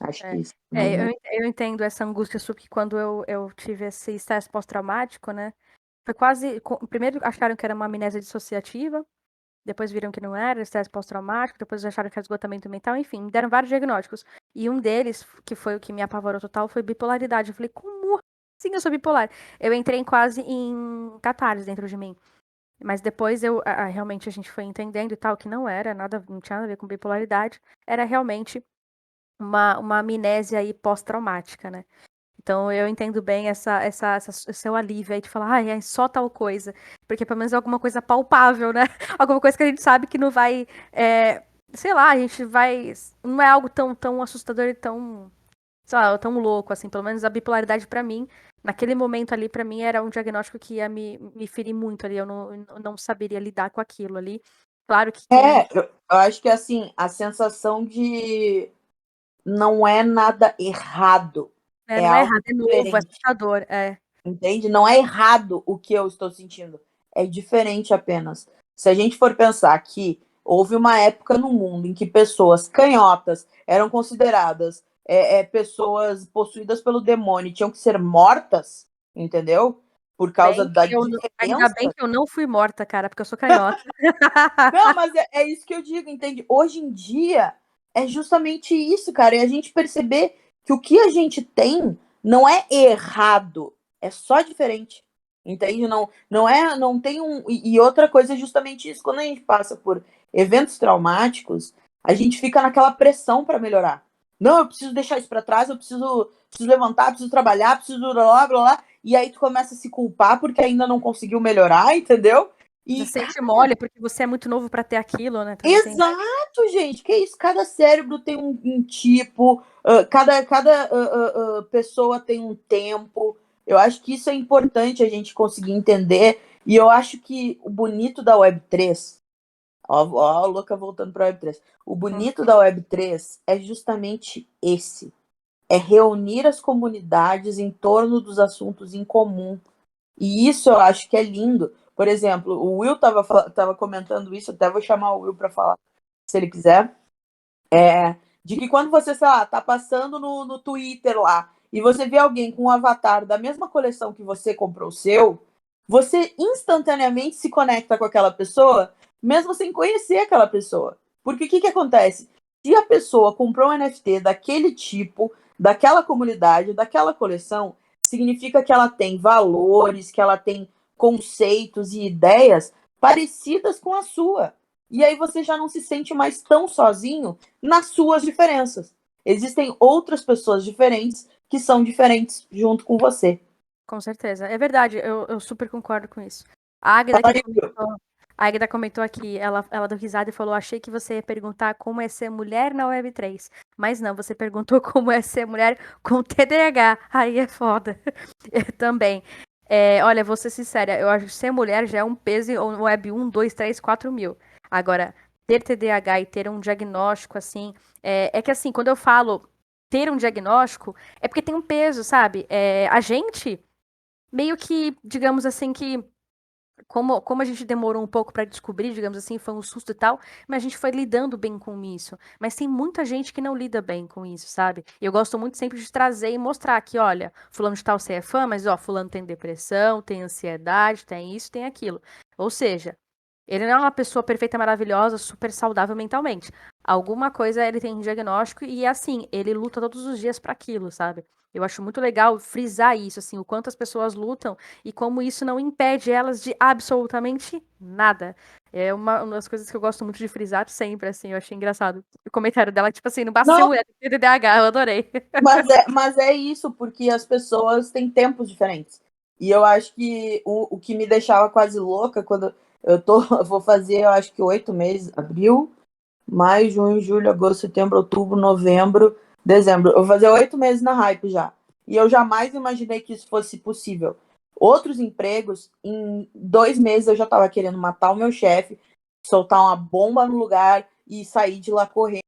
Acho que isso. Eu entendo essa angústia que quando eu tive esse estresse pós-traumático, né? Foi quase. Primeiro acharam que era uma amnésia dissociativa, depois viram que não era, estresse pós-traumático, depois acharam que era esgotamento mental, enfim, me deram vários diagnósticos. E um deles, que foi o que me apavorou total, foi bipolaridade. Eu falei, como assim eu sou bipolar? Eu entrei quase em catarse dentro de mim. Mas depois realmente a gente foi entendendo e tal, que não era nada, não tinha nada a ver com bipolaridade, era realmente uma amnésia aí pós-traumática, né? Então eu entendo bem esse seu alívio aí de falar, ai, é só tal coisa. Porque pelo menos é alguma coisa palpável, né? Alguma coisa que a gente sabe que não vai. Sei lá, a gente vai. Não é algo tão assustador e tão. Sei lá, tão louco, assim. Pelo menos a bipolaridade pra mim, naquele momento ali, pra mim, era um diagnóstico que ia me ferir muito ali. Eu não saberia lidar com aquilo ali. Claro que quem. Eu acho que assim, a sensação de não é nada errado. É Não é algo errado, é novo, é diferente. assustador. Entende? Não é errado o que eu estou sentindo. É diferente apenas. Se a gente for pensar que houve uma época no mundo em que pessoas canhotas eram consideradas pessoas possuídas pelo demônio e tinham que ser mortas, entendeu? Por causa da Ainda bem diferença. que eu não fui morta, cara, porque eu sou canhota. Não, mas é isso que eu digo, entende? Hoje em dia é justamente isso, cara. E a gente perceber que o que a gente tem não é errado, é só diferente. Entende? Não tem um. E outra coisa é justamente isso. Quando a gente passa por eventos traumáticos, a gente fica naquela pressão para melhorar. Não, eu preciso deixar isso para trás, eu preciso levantar, preciso trabalhar, preciso blá blá blá blá. E aí tu começa a se culpar porque ainda não conseguiu melhorar, entendeu? Você E, sente mole porque você é muito novo pra ter aquilo, né? Também tem. exato, gente. Que isso? Cada cérebro tem um tipo, cada pessoa tem um tempo. Eu acho que isso é importante a gente conseguir entender. E eu acho que o bonito da Web3, ó, a louca voltando para a Web3. O bonito da Web3 é justamente esse. É reunir as comunidades em torno dos assuntos em comum. E isso eu acho que é lindo. Por exemplo, o Will tava comentando isso, até vou chamar o Will para falar, se ele quiser, de que quando você, sei lá, tá passando no Twitter lá, e você vê alguém com um avatar da mesma coleção que você comprou o seu, você instantaneamente se conecta com aquela pessoa, mesmo sem conhecer aquela pessoa. Porque o que acontece? Se a pessoa comprou um NFT daquele tipo, daquela comunidade, daquela coleção, significa que ela tem valores, que ela tem conceitos e ideias parecidas com a sua. E aí você já não se sente mais tão sozinho nas suas diferenças. Existem outras pessoas diferentes que são diferentes junto com você. Com certeza. É verdade, eu super concordo com isso. A Águida comentou aqui, ela deu risada e falou: achei que você ia perguntar como é ser mulher na Web3. Mas não, você perguntou como é ser mulher com TDAH. Aí é foda. Também. Olha, vou ser sincera, eu acho que ser mulher já é um peso no Web 1, 2, 3, 4 mil. Agora, ter TDAH e ter um diagnóstico, assim, é que assim, quando eu falo ter um diagnóstico, é porque tem um peso, sabe? A gente, meio que, digamos assim, que como a gente demorou um pouco pra descobrir, digamos assim, foi um susto e tal, mas a gente foi lidando bem com isso. Mas tem muita gente que não lida bem com isso, sabe? E eu gosto muito sempre de trazer e mostrar que, olha, fulano de tal você é fã, mas ó, fulano tem depressão, tem ansiedade, tem isso, tem aquilo. Ou seja, ele não é uma pessoa perfeita, maravilhosa, super saudável mentalmente. Alguma coisa ele tem um diagnóstico e assim, ele luta todos os dias pra aquilo, sabe? Eu acho muito legal frisar isso, assim, o quanto as pessoas lutam e como isso não impede elas de absolutamente nada. É uma das coisas que eu gosto muito de frisar sempre, assim, eu achei engraçado. O comentário dela, tipo assim, não basta ser Não, mulher, tem que ter TDAH, eu adorei. mas é isso, porque as pessoas têm tempos diferentes. E eu acho que o que me deixava quase louca quando eu vou fazer, eu acho que 8 meses, abril, maio, junho, julho, agosto, setembro, outubro, novembro, dezembro. Eu vou fazer 8 meses na Hype já. E eu jamais imaginei que isso fosse possível. Outros empregos, em 2 meses eu já estava querendo matar o meu chefe, soltar uma bomba no lugar e sair de lá correndo,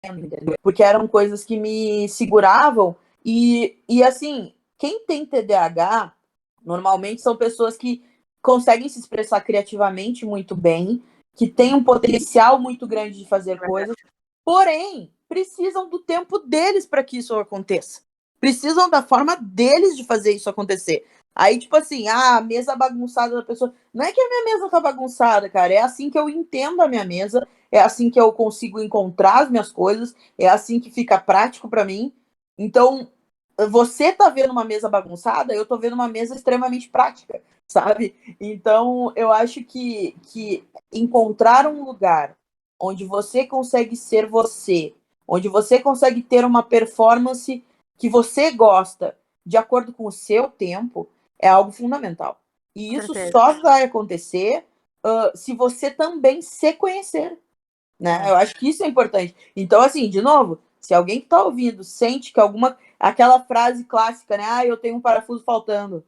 entendeu? Porque eram coisas que me seguravam. E assim, quem tem TDAH, normalmente são pessoas que conseguem se expressar criativamente muito bem, que têm um potencial muito grande de fazer coisas, porém, precisam do tempo deles para que isso aconteça. Precisam da forma deles de fazer isso acontecer. Aí, tipo assim, a mesa bagunçada da pessoa. Não é que a minha mesa tá bagunçada, cara. É assim que eu entendo a minha mesa, é assim que eu consigo encontrar as minhas coisas, é assim que fica prático para mim. Então, você tá vendo uma mesa bagunçada, eu tô vendo uma mesa extremamente prática, sabe? Então, eu acho que encontrar um lugar onde você consegue ser você, onde você consegue ter uma performance que você gosta, de acordo com o seu tempo, é algo fundamental. E Com isso certeza. só vai acontecer se você também se conhecer, né? É. Eu acho que isso é importante. Então, assim, de novo, se alguém que está ouvindo sente que aquela frase clássica, né? Ah, eu tenho um parafuso faltando.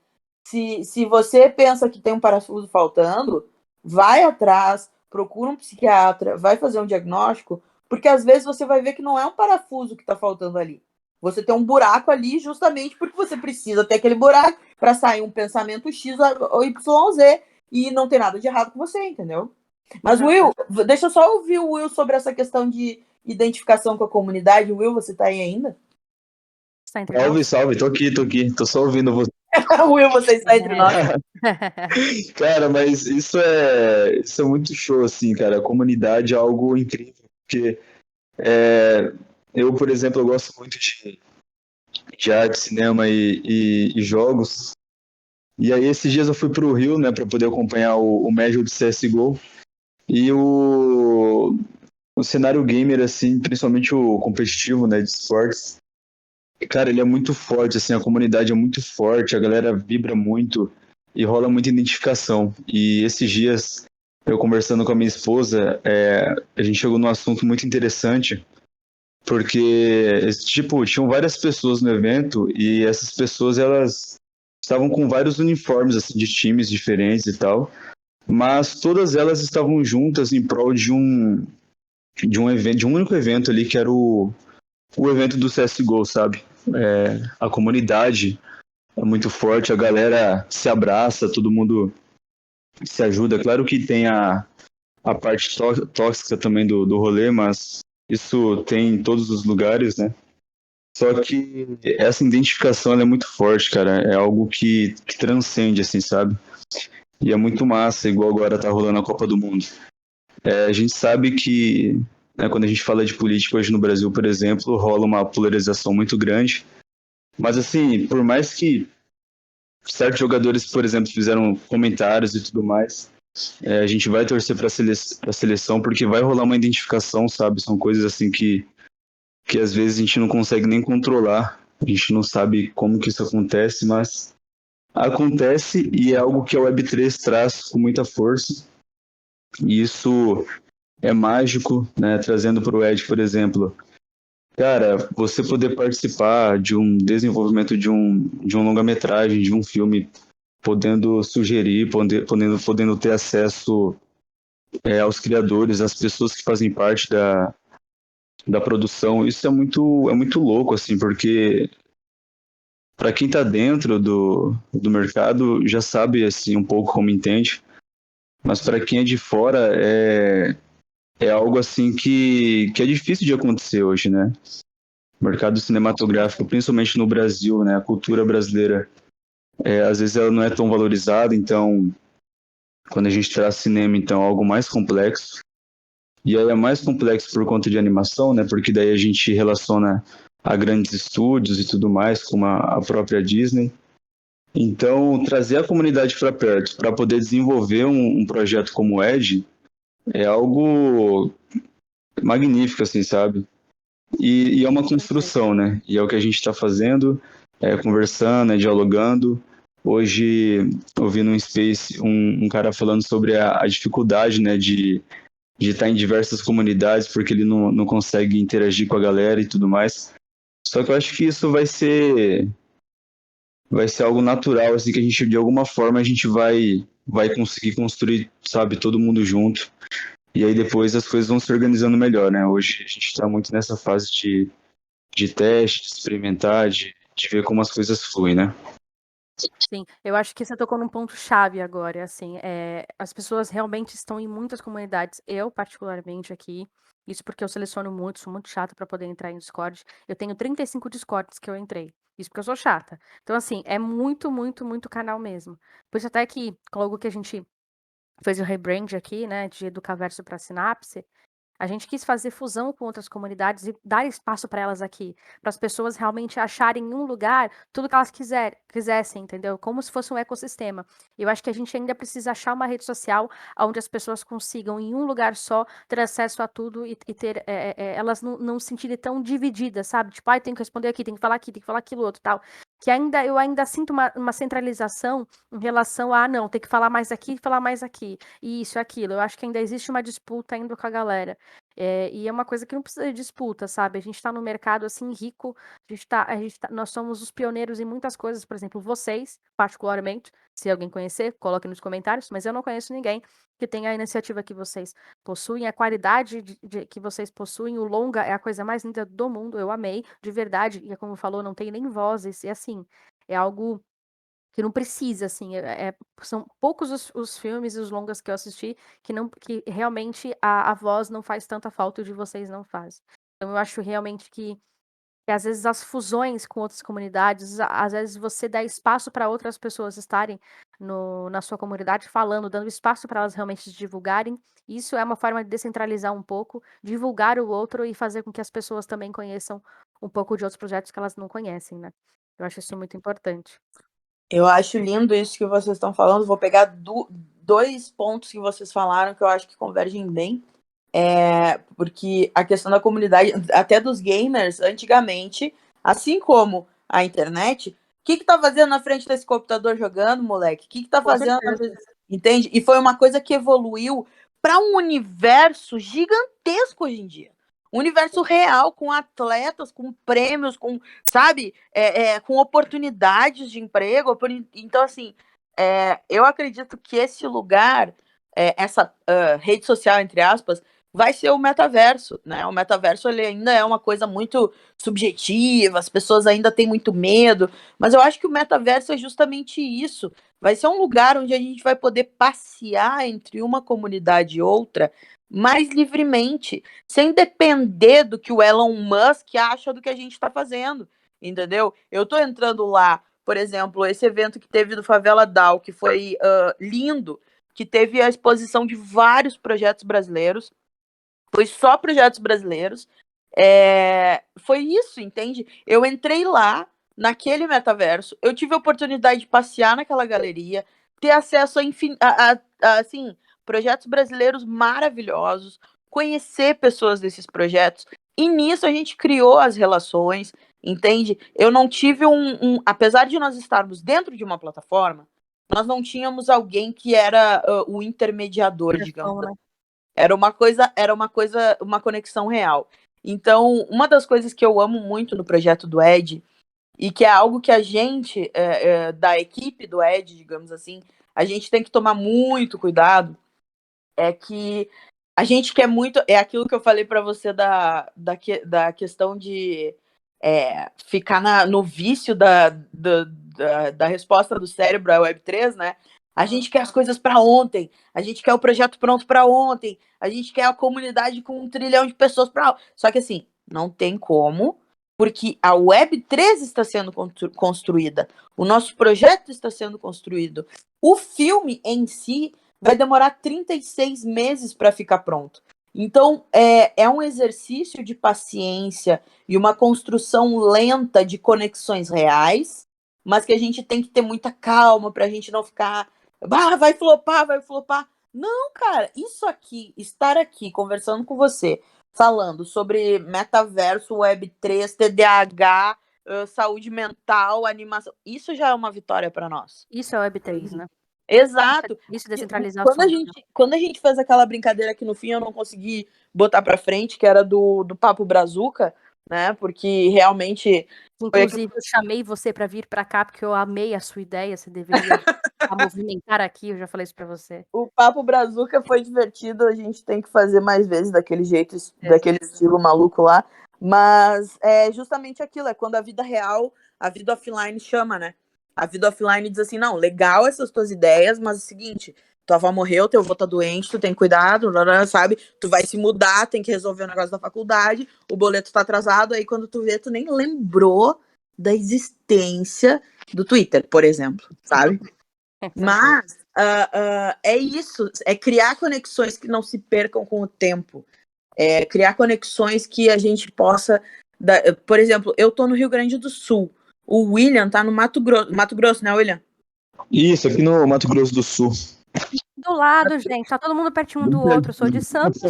Se você pensa que tem um parafuso faltando, vai atrás, procura um psiquiatra, vai fazer um diagnóstico, porque às vezes você vai ver que não é um parafuso que está faltando ali. Você tem um buraco ali justamente porque você precisa ter aquele buraco para sair um pensamento X ou Y, Z, e não tem nada de errado com você, entendeu? Mas, Não, Will, deixa eu só ouvir o Will sobre essa questão de identificação com a comunidade. Will, você tá aí ainda? está entre Salve, nós? salve, tô aqui, tô só ouvindo você. Will, você está entre nós. É. Cara, mas isso é muito show, assim, cara. A comunidade é algo incrível, porque eu, por exemplo, eu gosto muito de arte, cinema e jogos. E aí, esses dias eu fui pro Rio, né, pra poder acompanhar o Major de CSGO. E o cenário gamer, assim, principalmente o competitivo, né, de esportes, cara, ele é muito forte, assim, a comunidade é muito forte, a galera vibra muito e rola muita identificação. E esses dias, eu conversando com a minha esposa, a gente chegou num assunto muito interessante, porque, tipo, tinham várias pessoas no evento e essas pessoas, elas estavam com vários uniformes, assim, de times diferentes e tal, mas todas elas estavam juntas em prol de um evento, de um único evento ali, que era o evento do CSGO, sabe? A comunidade é muito forte, a galera se abraça, todo mundo se ajuda. Claro que tem a parte tóxica também do rolê, mas isso tem em todos os lugares, né? Só que essa identificação ela é muito forte, cara. É algo que transcende, assim, sabe? E é muito massa, igual agora tá rolando a Copa do Mundo. A gente sabe que, né, quando a gente fala de política hoje no Brasil, por exemplo, rola uma polarização muito grande. Mas, assim, por mais que certos jogadores, por exemplo, fizeram comentários e tudo mais, a gente vai torcer para a seleção porque vai rolar uma identificação, sabe? São coisas assim que às vezes a gente não consegue nem controlar. A gente não sabe como que isso acontece, mas acontece e é algo que a Web3 traz com muita força. E isso é mágico, né? Trazendo para o Ed, por exemplo. Cara, você poder participar de um desenvolvimento de um longa-metragem, de um filme podendo sugerir, podendo ter acesso aos criadores, às pessoas que fazem parte da produção. Isso é muito louco, assim, porque para quem está dentro do mercado já sabe assim um pouco como entende, mas para quem é de fora é algo assim que é difícil de acontecer hoje, né? O mercado cinematográfico, principalmente no Brasil, né? A cultura brasileira, às vezes ela não é tão valorizada, então quando a gente traz cinema, então é algo mais complexo. E aí é mais complexo por conta de animação, né? Porque daí a gente relaciona a grandes estúdios e tudo mais, como a própria Disney. Então, trazer a comunidade para perto para poder desenvolver um projeto como o Edge é algo magnífico, assim, sabe? E é uma construção, né? E é o que a gente está fazendo, conversando, dialogando. Hoje, ouvi num Space um cara falando sobre a dificuldade, né, de estar em diversas comunidades porque ele não consegue interagir com a galera e tudo mais. Só que eu acho que isso vai ser algo natural, assim, que a gente, de alguma forma, a gente vai conseguir construir, sabe, todo mundo junto. E aí depois as coisas vão se organizando melhor, né? Hoje a gente está muito nessa fase de teste, de experimentar, de ver como as coisas fluem, né? Sim, eu acho que você tocou num ponto chave agora, assim, as pessoas realmente estão em muitas comunidades, eu particularmente aqui, isso porque eu seleciono muito, sou muito chata para poder entrar em Discord, eu tenho 35 Discords que eu entrei, isso porque eu sou chata. Então, assim, é muito, muito, muito canal mesmo. Por isso até que, logo que a gente fez o rebrand aqui, né, de Educaverso para Sinapse, a gente quis fazer fusão com outras comunidades e dar espaço para elas aqui, para as pessoas realmente acharem em um lugar tudo que elas quisessem, entendeu? Como se fosse um ecossistema. Eu acho que a gente ainda precisa achar uma rede social onde as pessoas consigam, em um lugar só, ter acesso a tudo e ter elas não se sentirem tão divididas, sabe? Tipo, ai, tem que responder aqui, tem que falar aqui, tem que falar aquilo outro, tal. Que eu ainda sinto uma centralização em relação a, não, tem que falar mais aqui, falar mais aqui, e isso, aquilo. Eu acho que ainda existe uma disputa ainda com a galera. E é uma coisa que não precisa de disputa, sabe? A gente está no mercado assim rico, nós somos os pioneiros em muitas coisas, por exemplo, vocês, particularmente, se alguém conhecer, coloque nos comentários, mas eu não conheço ninguém que tenha a iniciativa que vocês possuem, a qualidade que vocês possuem, o longa é a coisa mais linda do mundo, eu amei, de verdade, e como falou, não tem nem vozes, e assim, é algo que não precisa, assim, são poucos os filmes e os longas que eu assisti que realmente a voz não faz tanta falta e o de vocês não faz. Então eu acho realmente que às vezes as fusões com outras comunidades, às vezes você dá espaço para outras pessoas estarem na sua comunidade falando, dando espaço para elas realmente se divulgarem. Isso é uma forma de descentralizar um pouco, divulgar o outro e fazer com que as pessoas também conheçam um pouco de outros projetos que elas não conhecem, né? Eu acho isso muito importante. Eu acho lindo isso que vocês estão falando. Vou pegar dois pontos que vocês falaram que eu acho que convergem bem. Porque a questão da comunidade, até dos gamers, antigamente, assim como a internet, o que tá fazendo na frente desse computador jogando, moleque? O que tá Com fazendo certeza. Entende? E foi uma coisa que evoluiu para um universo gigantesco hoje em dia. Um universo real, com atletas, com prêmios, com, sabe, com oportunidades de emprego. Então, assim, eu acredito que esse lugar, essa rede social, entre aspas, vai ser o metaverso, né? O metaverso ele ainda é uma coisa muito subjetiva, as pessoas ainda têm muito medo, mas eu acho que o metaverso é justamente isso. Vai ser um lugar onde a gente vai poder passear entre uma comunidade e outra mais livremente, sem depender do que o Elon Musk acha do que a gente está fazendo, entendeu? Eu tô entrando lá, por exemplo, esse evento que teve do Favela DAO, que foi lindo, que teve a exposição de vários projetos brasileiros, foi só projetos brasileiros. Foi isso, entende? Eu entrei lá, naquele metaverso, eu tive a oportunidade de passear naquela galeria, ter acesso assim, projetos brasileiros maravilhosos, conhecer pessoas desses projetos, e nisso a gente criou as relações, entende? Eu não tive apesar de nós estarmos dentro de uma plataforma, nós não tínhamos alguém que era o intermediador, digamos assim. Né? Uma conexão real. Então, uma das coisas que eu amo muito no projeto do Ed e que é algo que a gente, da equipe do Ed, digamos assim, a gente tem que tomar muito cuidado, é que a gente quer muito, é aquilo que eu falei para você da questão de ficar no vício da resposta do cérebro à Web3, né? A gente quer as coisas para ontem, a gente quer o projeto pronto para ontem, a gente quer a comunidade com 1 trilhão de pessoas para. Só que assim, não tem como, porque a Web3 está sendo construída, o nosso projeto está sendo construído, o filme em si vai demorar 36 meses para ficar pronto. Então, é um exercício de paciência e uma construção lenta de conexões reais, mas que a gente tem que ter muita calma para a gente não ficar, vai flopar, vai flopar. Não, cara, isso aqui, estar aqui conversando com você, falando sobre metaverso, Web3, TDAH, saúde mental, animação, isso já é uma vitória para nós. Isso é Web3, né? Exato. Isso descentralizar quando a gente fez aquela brincadeira aqui no fim, eu não consegui botar pra frente, que era do Papo Brazuca, né? Porque realmente. Inclusive, eu chamei você para vir para cá porque eu amei a sua ideia. Você deveria movimentar aqui. Eu já falei isso para você. O Papo Brazuca foi divertido. A gente tem que fazer mais vezes daquele jeito, daquele estilo maluco lá. Mas é justamente aquilo: é quando a vida real, a vida offline chama, né? A vida offline diz assim: não, legal essas tuas ideias, mas é o seguinte, tua avó morreu, teu avô tá doente, tu tem que cuidar, sabe? Tu vai se mudar, tem que resolver o negócio da faculdade, o boleto tá atrasado, aí quando tu vê, tu nem lembrou da existência do Twitter, por exemplo, sabe? Mas é isso, é criar conexões que não se percam com o tempo, criar conexões que a gente possa. Por exemplo, eu tô no Rio Grande do Sul. O William tá no Mato Grosso, né, William? Isso, aqui no Mato Grosso do Sul. Do lado, gente, tá todo mundo pertinho um do outro. Eu sou de Santos,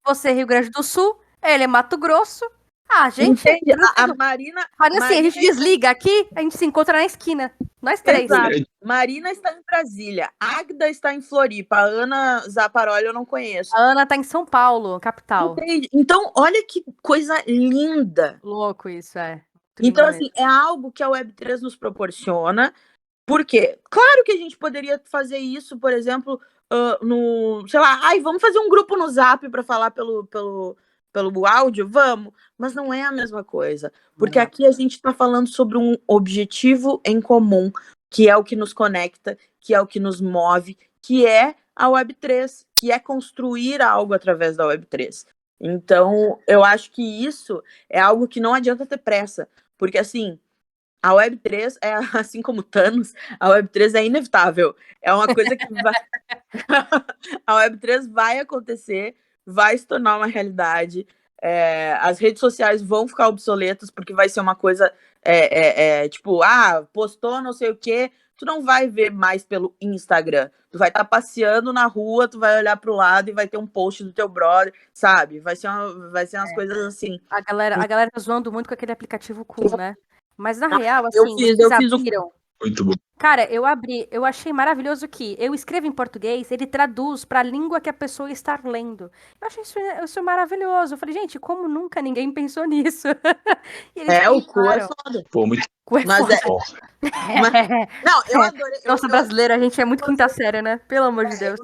você é Rio Grande do Sul, ele é Mato Grosso. A gente. Entende? A Marina. Olha assim, a gente desliga aqui, a gente se encontra na esquina. Nós três. Exato. Marina está em Brasília, Agda está em Floripa, a Ana Zaparoli eu não conheço. A Ana tá em São Paulo, capital. Entende? Então, olha que coisa linda. Louco isso, Então, assim, é algo que a Web3 nos proporciona. Por quê? Claro que a gente poderia fazer isso, por exemplo, sei lá, vamos fazer um grupo no Zap para falar pelo áudio? Vamos, mas não é a mesma coisa, porque aqui a gente está falando sobre um objetivo em comum, que é o que nos conecta, que é o que nos move, que é a Web3, que é construir algo através da Web3. Então, eu acho que isso é algo que não adianta ter pressa, porque assim, a Web3 é assim como Thanos, a Web3 é inevitável. É uma coisa que vai. A Web3 vai acontecer, vai se tornar uma realidade. As redes sociais vão ficar obsoletas, porque vai ser uma coisa tipo, postou não sei o quê. Tu não vai ver mais pelo Instagram. Tu vai estar passeando na rua, tu vai olhar pro lado e vai ter um post do teu brother, sabe? Vai ser umas coisas assim. A galera tá zoando muito com aquele aplicativo cool, né? Mas na real, assim, eu fiz abriram. Muito bom. Cara, eu achei maravilhoso que eu escrevo em português, ele traduz pra língua que a pessoa está lendo. Eu achei isso maravilhoso. Eu falei, gente, como nunca ninguém pensou nisso? O cu é foda. Pô, muito Mas não, eu adorei. Nossa, brasileiro, a gente é muito quinta série, né? Pelo amor de Deus.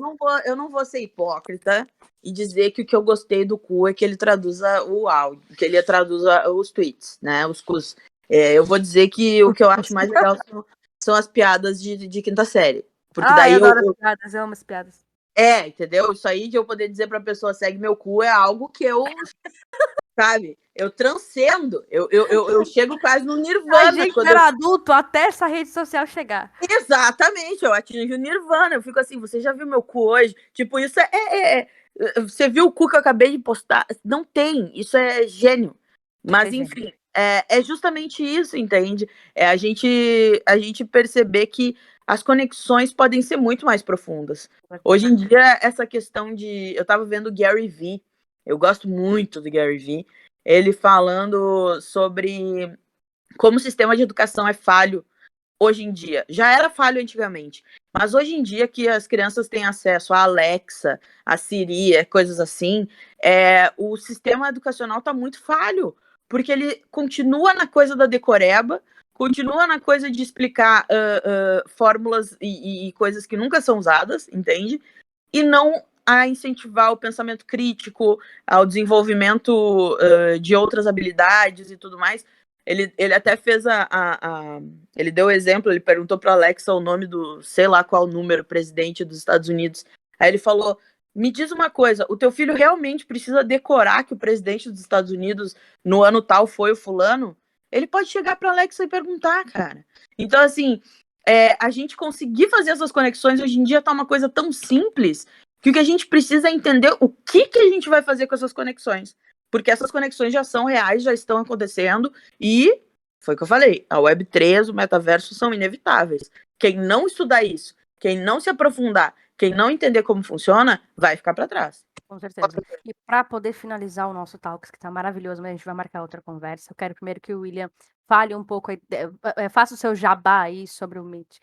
Eu não vou ser hipócrita e dizer que o que eu gostei do cu é que ele traduza o áudio, que ele traduza os tweets, né? Os cus. Eu vou dizer que o que eu acho mais legal são as piadas de quinta série. Porque daí eu adoro as piadas, eu amo as piadas. Entendeu? Isso aí de eu poder dizer pra pessoa segue meu cu é algo que eu, sabe, eu transcendo. Eu chego quase no nirvana. A gente era adulto até essa rede social chegar. Exatamente, eu atingi o nirvana. Eu fico assim, você já viu meu cu hoje? Tipo, isso você viu o cu que eu acabei de postar? Não tem, isso é gênio. Mas, enfim, é justamente isso, entende? A gente perceber que as conexões podem ser muito mais profundas. Hoje em dia, essa questão de... Eu tava vendo o Gary Vee, eu gosto muito do Gary Vee, ele falando sobre como o sistema de educação é falho hoje em dia. Já era falho antigamente, mas hoje em dia que as crianças têm acesso a Alexa, a Siri, coisas assim, o sistema educacional está muito falho, porque ele continua na coisa da decoreba, continua na coisa de explicar fórmulas e coisas que nunca são usadas, entende? E não a incentivar o pensamento crítico, ao desenvolvimento de outras habilidades e tudo mais. Ele até fez ele deu o exemplo, ele perguntou para Alexa o nome do, sei lá qual número, presidente dos Estados Unidos. Aí ele falou, me diz uma coisa, o teu filho realmente precisa decorar que o presidente dos Estados Unidos no ano tal foi o fulano? Ele pode chegar para Alexa e perguntar, cara. Então, assim, a gente conseguir fazer essas conexões hoje em dia tá uma coisa tão simples que o que a gente precisa é entender o que a gente vai fazer com essas conexões. Porque essas conexões já são reais, já estão acontecendo e, foi o que eu falei, a Web3, o metaverso são inevitáveis. Quem não estudar isso, quem não se aprofundar, quem não entender como funciona, vai ficar para trás. Com certeza. E para poder finalizar o nosso Talks, que está maravilhoso, mas a gente vai marcar outra conversa, eu quero primeiro que o William fale um pouco, faça o seu jabá aí sobre o Meet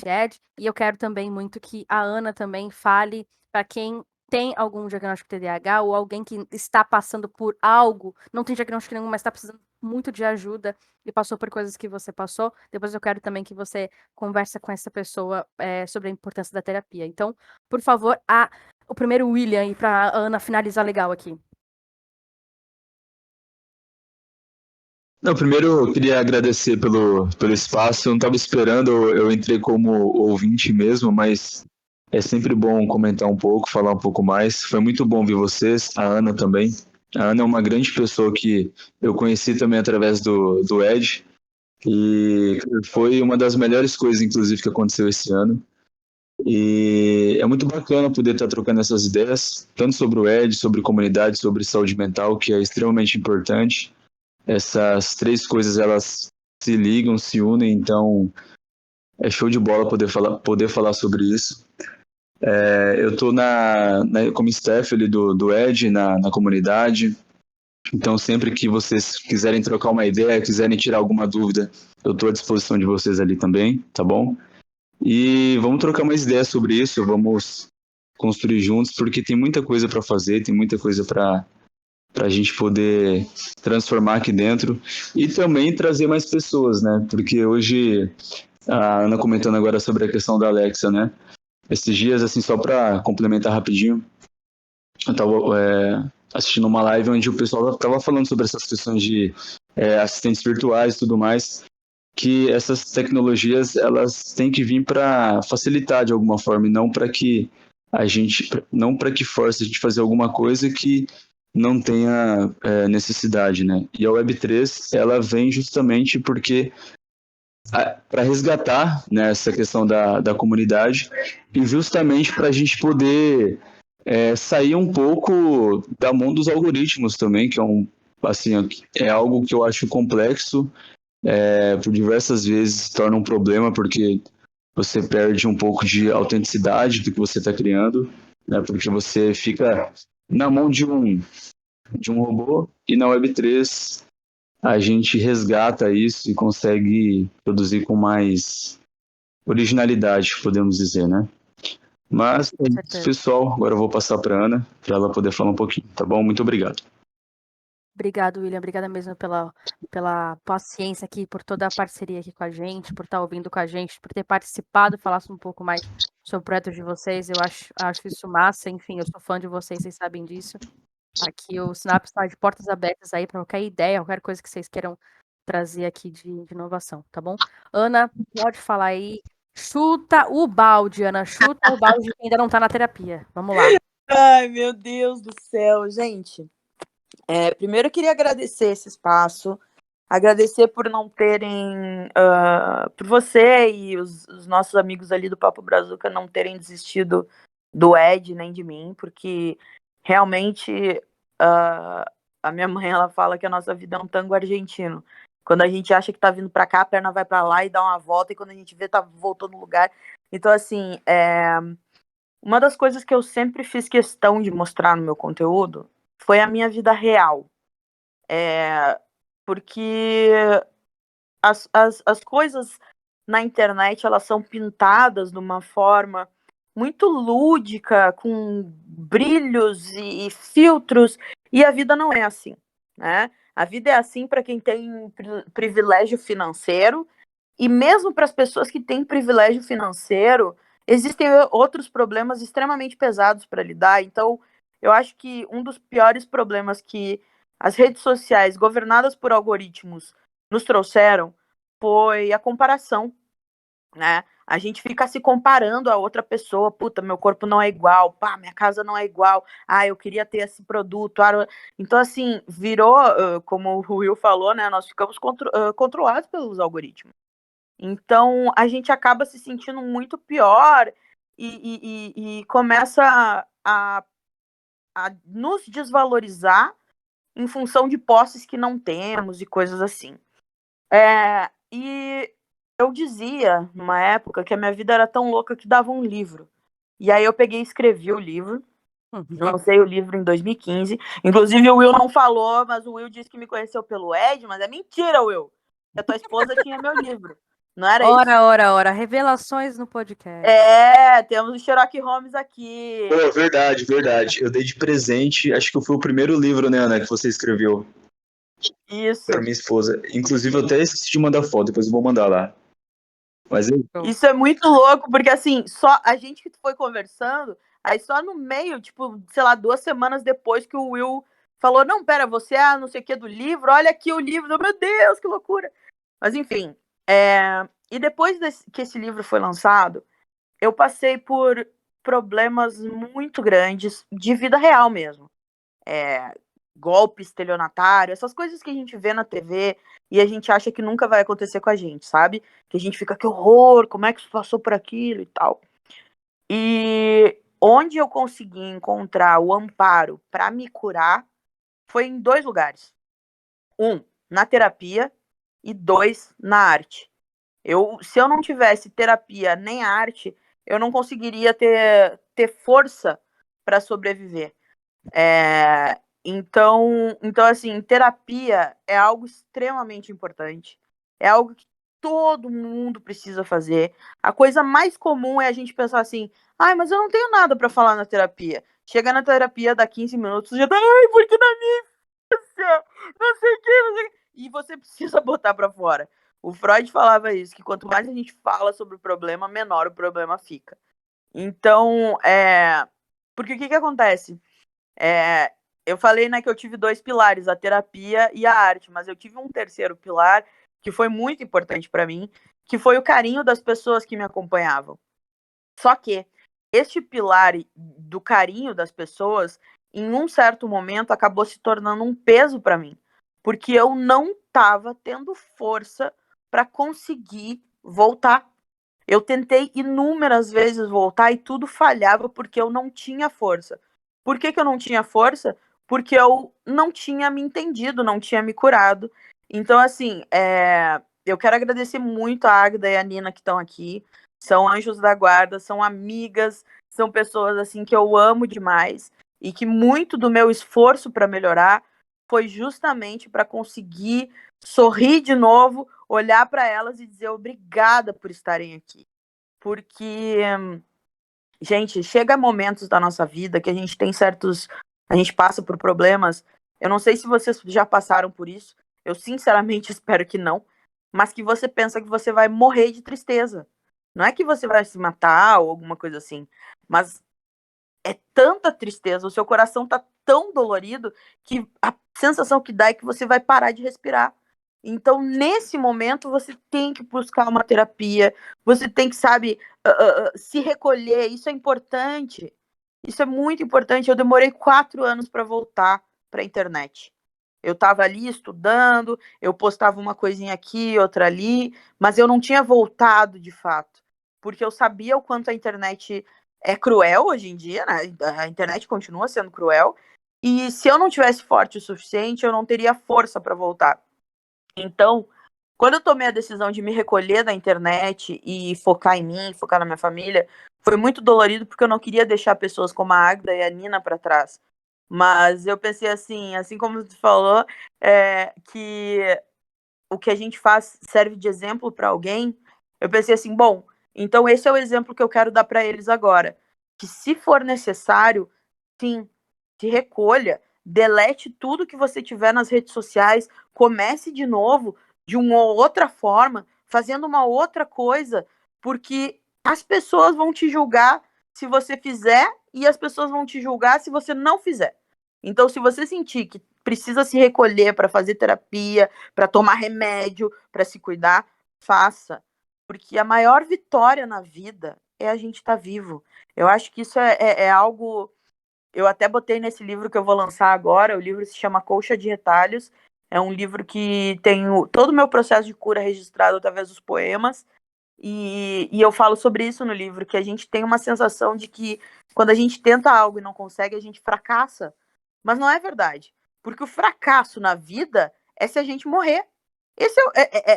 Ed, e eu quero também muito que a Ana também fale para quem tem algum diagnóstico de TDAH ou alguém que está passando por algo, não tem diagnóstico nenhum, mas está precisando muito de ajuda e passou por coisas que você passou. Depois eu quero também que você converse com essa pessoa sobre a importância da terapia. Então, por favor, o primeiro William aí para a Ana finalizar legal aqui. Não, primeiro eu queria agradecer pelo espaço. Eu não estava esperando, eu entrei como ouvinte mesmo, mas é sempre bom comentar um pouco, falar um pouco mais. Foi muito bom ver vocês, a Ana também. A Ana é uma grande pessoa que eu conheci também através do Ed, e foi uma das melhores coisas, inclusive, que aconteceu esse ano. E é muito bacana poder estar trocando essas ideias, tanto sobre o Ed, sobre comunidade, sobre saúde mental, que é extremamente importante. Essas três coisas, elas se ligam, se unem, então é show de bola poder falar sobre isso. Eu estou como staff ali do Ed na comunidade, então sempre que vocês quiserem trocar uma ideia, quiserem tirar alguma dúvida, eu estou à disposição de vocês ali também, tá bom? E vamos trocar mais ideias sobre isso, vamos construir juntos, porque tem muita coisa para fazer, tem muita coisa para a gente poder transformar aqui dentro e também trazer mais pessoas, né? Porque hoje, a Ana comentando agora sobre a questão da Alexa, né? Esses dias, assim, só para complementar rapidinho, eu estava assistindo uma live onde o pessoal estava falando sobre essas questões de assistentes virtuais e tudo mais, que essas tecnologias, elas têm que vir para facilitar de alguma forma, e não para que force a gente fazer alguma coisa que não tenha necessidade, né? E a Web3, ela vem justamente porque para resgatar, né, essa questão da comunidade e justamente para a gente poder sair um pouco da mão dos algoritmos também, que é algo que eu acho complexo, por diversas vezes se torna um problema porque você perde um pouco de autenticidade do que você está criando, né, porque você fica na mão de um robô, e na Web3 a gente resgata isso e consegue produzir com mais originalidade, podemos dizer, né? Mas, pessoal, agora eu vou passar para a Ana, para ela poder falar um pouquinho, tá bom? Muito obrigado. Obrigado, William. Obrigada mesmo pela paciência aqui, por toda a parceria aqui com a gente, por estar ouvindo com a gente, por ter participado, falasse um pouco mais sobre o projeto de vocês. Eu acho isso massa. Enfim, eu sou fã de vocês sabem disso. Aqui o Synapse está de portas abertas aí para qualquer ideia, qualquer coisa que vocês queiram trazer aqui de inovação, tá bom? Ana, pode falar aí. Chuta o balde, Ana. Chuta o balde que ainda não está na terapia. Vamos lá. Ai, meu Deus do céu, gente. Primeiro eu queria agradecer esse espaço, agradecer por não terem, por você e os nossos amigos ali do Papo Brazuca não terem desistido do Ed nem de mim, porque realmente a minha mãe, ela fala que a nossa vida é um tango argentino. Quando a gente acha que tá vindo pra cá, a perna vai pra lá e dá uma volta, e quando a gente vê, tá voltando no lugar. Então, assim, uma das coisas que eu sempre fiz questão de mostrar no meu conteúdo foi a minha vida real. Porque as coisas na internet, elas são pintadas de uma forma muito lúdica, com brilhos e filtros, e a vida não é assim, né? A vida é assim para quem tem privilégio financeiro, e mesmo para as pessoas que têm privilégio financeiro, existem outros problemas extremamente pesados para lidar. Então, eu acho que um dos piores problemas que as redes sociais, governadas por algoritmos, nos trouxeram foi a comparação, né? A gente fica se comparando a outra pessoa, puta, meu corpo não é igual, pá, minha casa não é igual, eu queria ter esse produto. Então, assim, virou, como o Will falou, né? Nós ficamos controlados pelos algoritmos. Então, a gente acaba se sentindo muito pior e começa a nos desvalorizar em função de posses que não temos e coisas assim. E eu dizia, numa época, que a minha vida era tão louca que dava um livro. E aí eu peguei e escrevi o livro. Lancei o livro em 2015. Inclusive, o Will não falou, mas o Will disse que me conheceu pelo Ed, mas é mentira, Will. Que a tua esposa tinha meu livro. Não era isso? Ora. Revelações no podcast. Temos o Sherlock Holmes aqui. Pô, verdade. Eu dei de presente, acho que foi o primeiro livro, né, Ana, que você escreveu. Isso. Pra minha esposa. Inclusive, eu até esqueci de mandar foto, depois eu vou mandar lá. Mas isso é muito louco, porque assim, só a gente que foi conversando, aí só no meio, tipo, sei lá, 2 semanas depois que o Will falou, não, pera, você é não sei o que do livro, olha aqui o livro, meu Deus, que loucura. Mas enfim, e depois que esse livro foi lançado, eu passei por problemas muito grandes de vida real mesmo. Golpe estelionatário, essas coisas que a gente vê na TV e a gente acha que nunca vai acontecer com a gente, sabe? Que a gente fica, que horror, como é que passou por aquilo e tal. E onde eu consegui encontrar o amparo para me curar foi em 2 lugares. 1, na terapia, e 2, na arte. Se eu não tivesse terapia nem arte, eu não conseguiria ter força para sobreviver. Então, assim, terapia é algo extremamente importante. É algo que todo mundo precisa fazer. A coisa mais comum é a gente pensar assim, mas eu não tenho nada para falar na terapia. Chega na terapia, dá 15 minutos, já tá, porque na minha infância, não sei o que, não sei o que. E você precisa botar para fora. O Freud falava isso, que quanto mais a gente fala sobre o problema, menor o problema fica. Então, porque o que acontece? Eu falei, né, que eu tive 2 pilares, a terapia e a arte, mas eu tive um terceiro pilar que foi muito importante para mim, que foi o carinho das pessoas que me acompanhavam. Só que este pilar do carinho das pessoas, em um certo momento, acabou se tornando um peso para mim, porque eu não estava tendo força para conseguir voltar. Eu tentei inúmeras vezes voltar e tudo falhava porque eu não tinha força. Por que eu não tinha força? Porque eu não tinha me entendido, não tinha me curado. Então, assim, eu quero agradecer muito a Águeda e a Nina que estão aqui. São anjos da guarda, são amigas, são pessoas assim que eu amo demais e que muito do meu esforço para melhorar foi justamente para conseguir sorrir de novo, olhar para elas e dizer obrigada por estarem aqui. Porque, gente, chega momentos da nossa vida que a gente tem a gente passa por problemas. Eu não sei se vocês já passaram por isso. Eu sinceramente espero que não. Mas que você pensa que você vai morrer de tristeza. Não é que você vai se matar ou alguma coisa assim. Mas é tanta tristeza, o seu coração tá tão dolorido que a sensação que dá é que você vai parar de respirar. Então, nesse momento, você tem que buscar uma terapia, você tem que, sabe, se recolher. Isso é importante. Isso é muito importante. Eu demorei 4 anos para voltar para a internet. Eu estava ali estudando, eu postava uma coisinha aqui, outra ali, mas eu não tinha voltado de fato, porque eu sabia o quanto a internet é cruel hoje em dia, né? A internet continua sendo cruel, e se eu não tivesse forte o suficiente, eu não teria força para voltar. Então, quando eu tomei a decisão de me recolher da internet e focar em mim, focar na minha família, foi muito dolorido porque eu não queria deixar pessoas como a Agda e a Nina para trás. Mas eu pensei assim como tu falou, que o que a gente faz serve de exemplo para alguém. Eu pensei assim, bom, então esse é o exemplo que eu quero dar para eles agora. Que se for necessário, sim, se recolha, delete tudo que você tiver nas redes sociais, comece de novo, de uma outra forma, fazendo uma outra coisa, porque as pessoas vão te julgar se você fizer e as pessoas vão te julgar se você não fizer. Então, se você sentir que precisa se recolher para fazer terapia, para tomar remédio, para se cuidar, faça. Porque a maior vitória na vida é a gente estar vivo. Eu acho que isso é algo. Eu até botei nesse livro que eu vou lançar agora. O livro se chama Colcha de Retalhos. É um livro que tem todo o meu processo de cura registrado através dos poemas. E eu falo sobre isso no livro, que a gente tem uma sensação de que quando a gente tenta algo e não consegue, a gente fracassa. Mas não é verdade. Porque o fracasso na vida é se a gente morrer.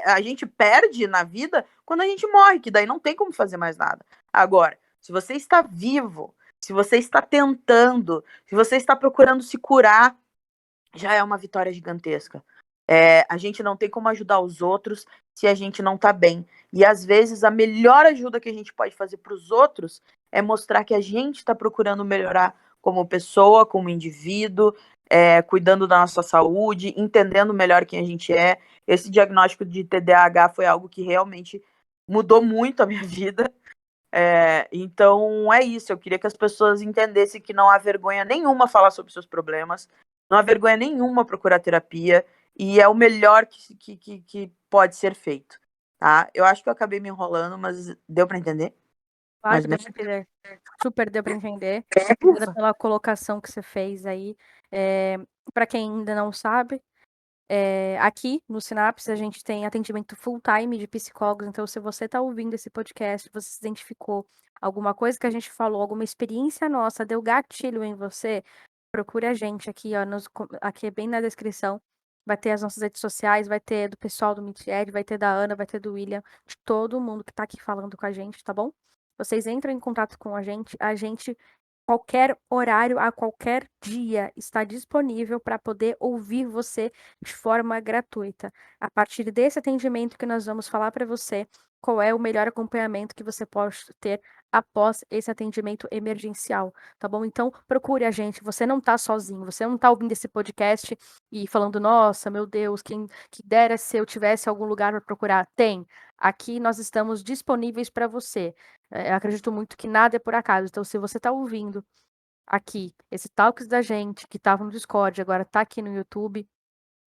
A gente perde na vida quando a gente morre, que daí não tem como fazer mais nada. Agora, se você está vivo, se você está tentando, se você está procurando se curar, já é uma vitória gigantesca. A gente não tem como ajudar os outros se a gente não tá bem. E às vezes a melhor ajuda que a gente pode fazer para os outros é mostrar que a gente está procurando melhorar como pessoa, como indivíduo, cuidando da nossa saúde, entendendo melhor quem a gente é. Esse diagnóstico de TDAH foi algo que realmente mudou muito a minha vida. Então é isso, eu queria que as pessoas entendessem que não há vergonha nenhuma falar sobre seus problemas, não há vergonha nenhuma procurar terapia, e é o melhor que pode ser feito, tá? Eu acho que eu acabei me enrolando, mas deu para entender? Claro Mais que ou deu menos. pra entender. Super deu para entender. Obrigada Ufa. pela colocação que você fez aí. Para quem ainda não sabe, aqui no Sinapse a gente tem atendimento full time de psicólogos, então se você está ouvindo esse podcast, você se identificou alguma coisa que a gente falou, alguma experiência nossa deu gatilho em você, procure a gente aqui, ó, aqui bem na descrição. Vai ter as nossas redes sociais, vai ter do pessoal do Mitied, vai ter da Ana, vai ter do William, de todo mundo que tá aqui falando com a gente, tá bom? Vocês entram em contato com a gente, qualquer horário, a qualquer dia, está disponível para poder ouvir você de forma gratuita. A partir desse atendimento que nós vamos falar para você, qual é o melhor acompanhamento que você pode ter após esse atendimento emergencial, tá bom? Então, procure a gente, você não tá sozinho, você não tá ouvindo esse podcast e falando, nossa, meu Deus, quem que dera se eu tivesse algum lugar para procurar. Tem. Aqui nós estamos disponíveis para você. Eu acredito muito que nada é por acaso. Então, se você está ouvindo aqui esse Talks da gente, que estava no Discord, agora está aqui no YouTube,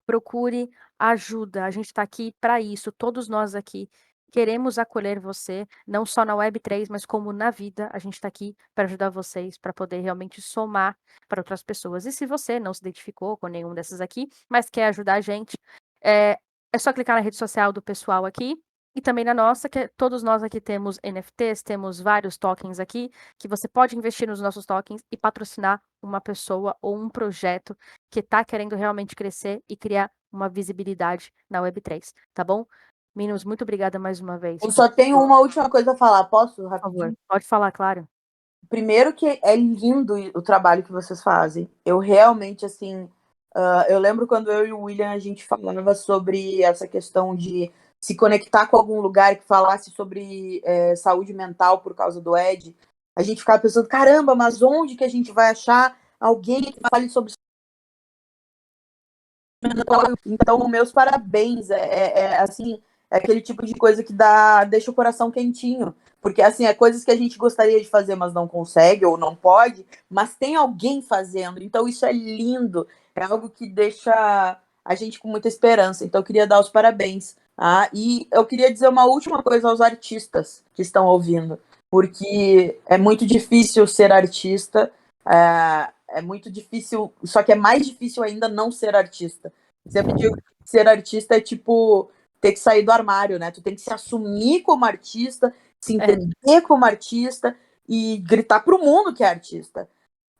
procure ajuda. A gente está aqui para isso. Todos nós aqui queremos acolher você, não só na Web3, mas como na vida. A gente está aqui para ajudar vocês, para poder realmente somar para outras pessoas. E se você não se identificou com nenhum dessas aqui, mas quer ajudar a gente, é só clicar na rede social do pessoal aqui. E também na nossa, que todos nós aqui temos NFTs, temos vários tokens aqui, que você pode investir nos nossos tokens e patrocinar uma pessoa ou um projeto que está querendo realmente crescer e criar uma visibilidade na Web3, tá bom? Meninos, muito obrigada mais uma vez. Eu só tenho uma última coisa a falar, posso? Por Rapidinho? favor, pode falar, claro. Primeiro que é lindo o trabalho que vocês fazem. Eu realmente, assim, eu lembro quando eu e o William, a gente falava sobre essa questão de se conectar com algum lugar que falasse sobre saúde mental por causa do Ed. A gente ficava pensando, caramba, mas onde que a gente vai achar alguém que fale sobre saúde mental? Então, meus parabéns. Assim, é aquele tipo de coisa que deixa o coração quentinho. Porque, assim, é coisas que a gente gostaria de fazer, mas não consegue ou não pode, mas tem alguém fazendo. Então, isso é lindo. É algo que deixa a gente com muita esperança. Então, eu queria dar os parabéns. Tá? E eu queria dizer uma última coisa aos artistas que estão ouvindo. Porque é muito difícil ser artista. É muito difícil, só que é mais difícil ainda não ser artista. Sempre digo que ser artista é tipo ter que sair do armário, né? Tu tem que se assumir como artista, se entender como artista e gritar pro mundo que é artista.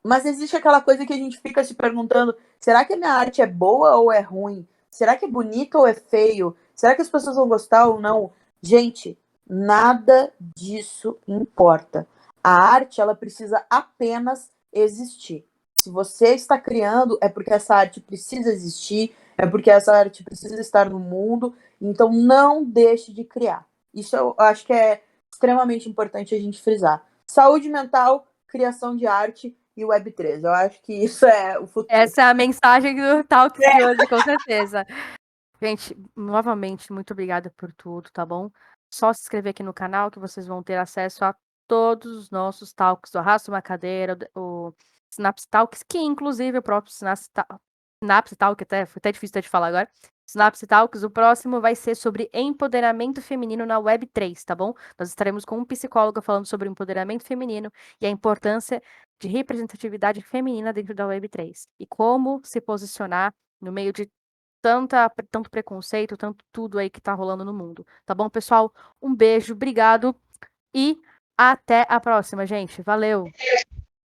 Mas existe aquela coisa que a gente fica se perguntando: será que a minha arte é boa ou é ruim? Será que é bonito ou é feio? Será que as pessoas vão gostar ou não? Gente, nada disso importa. A arte, ela precisa apenas existir. Se você está criando, é porque essa arte precisa existir, é porque essa arte precisa estar no mundo. Então, não deixe de criar. Isso eu acho que é extremamente importante a gente frisar. Saúde mental, criação de arte e Web3. Eu acho que isso é o futuro. Essa é a mensagem do Talks de hoje, com certeza. Gente, novamente, muito obrigada por tudo, tá bom? Só se inscrever aqui no canal que vocês vão ter acesso a todos os nossos talks, o Arrasta uma Cadeira, o Synapse Talks, que inclusive o próprio Synapse Talk, foi até difícil de falar agora. Synapse Talks, o próximo vai ser sobre empoderamento feminino na Web3, tá bom? Nós estaremos com um psicólogo falando sobre empoderamento feminino e a importância de representatividade feminina dentro da Web3 e como se posicionar no meio de tanto preconceito, tanto tudo aí que tá rolando no mundo. Tá bom, pessoal? Um beijo, obrigado e até a próxima, gente. Valeu!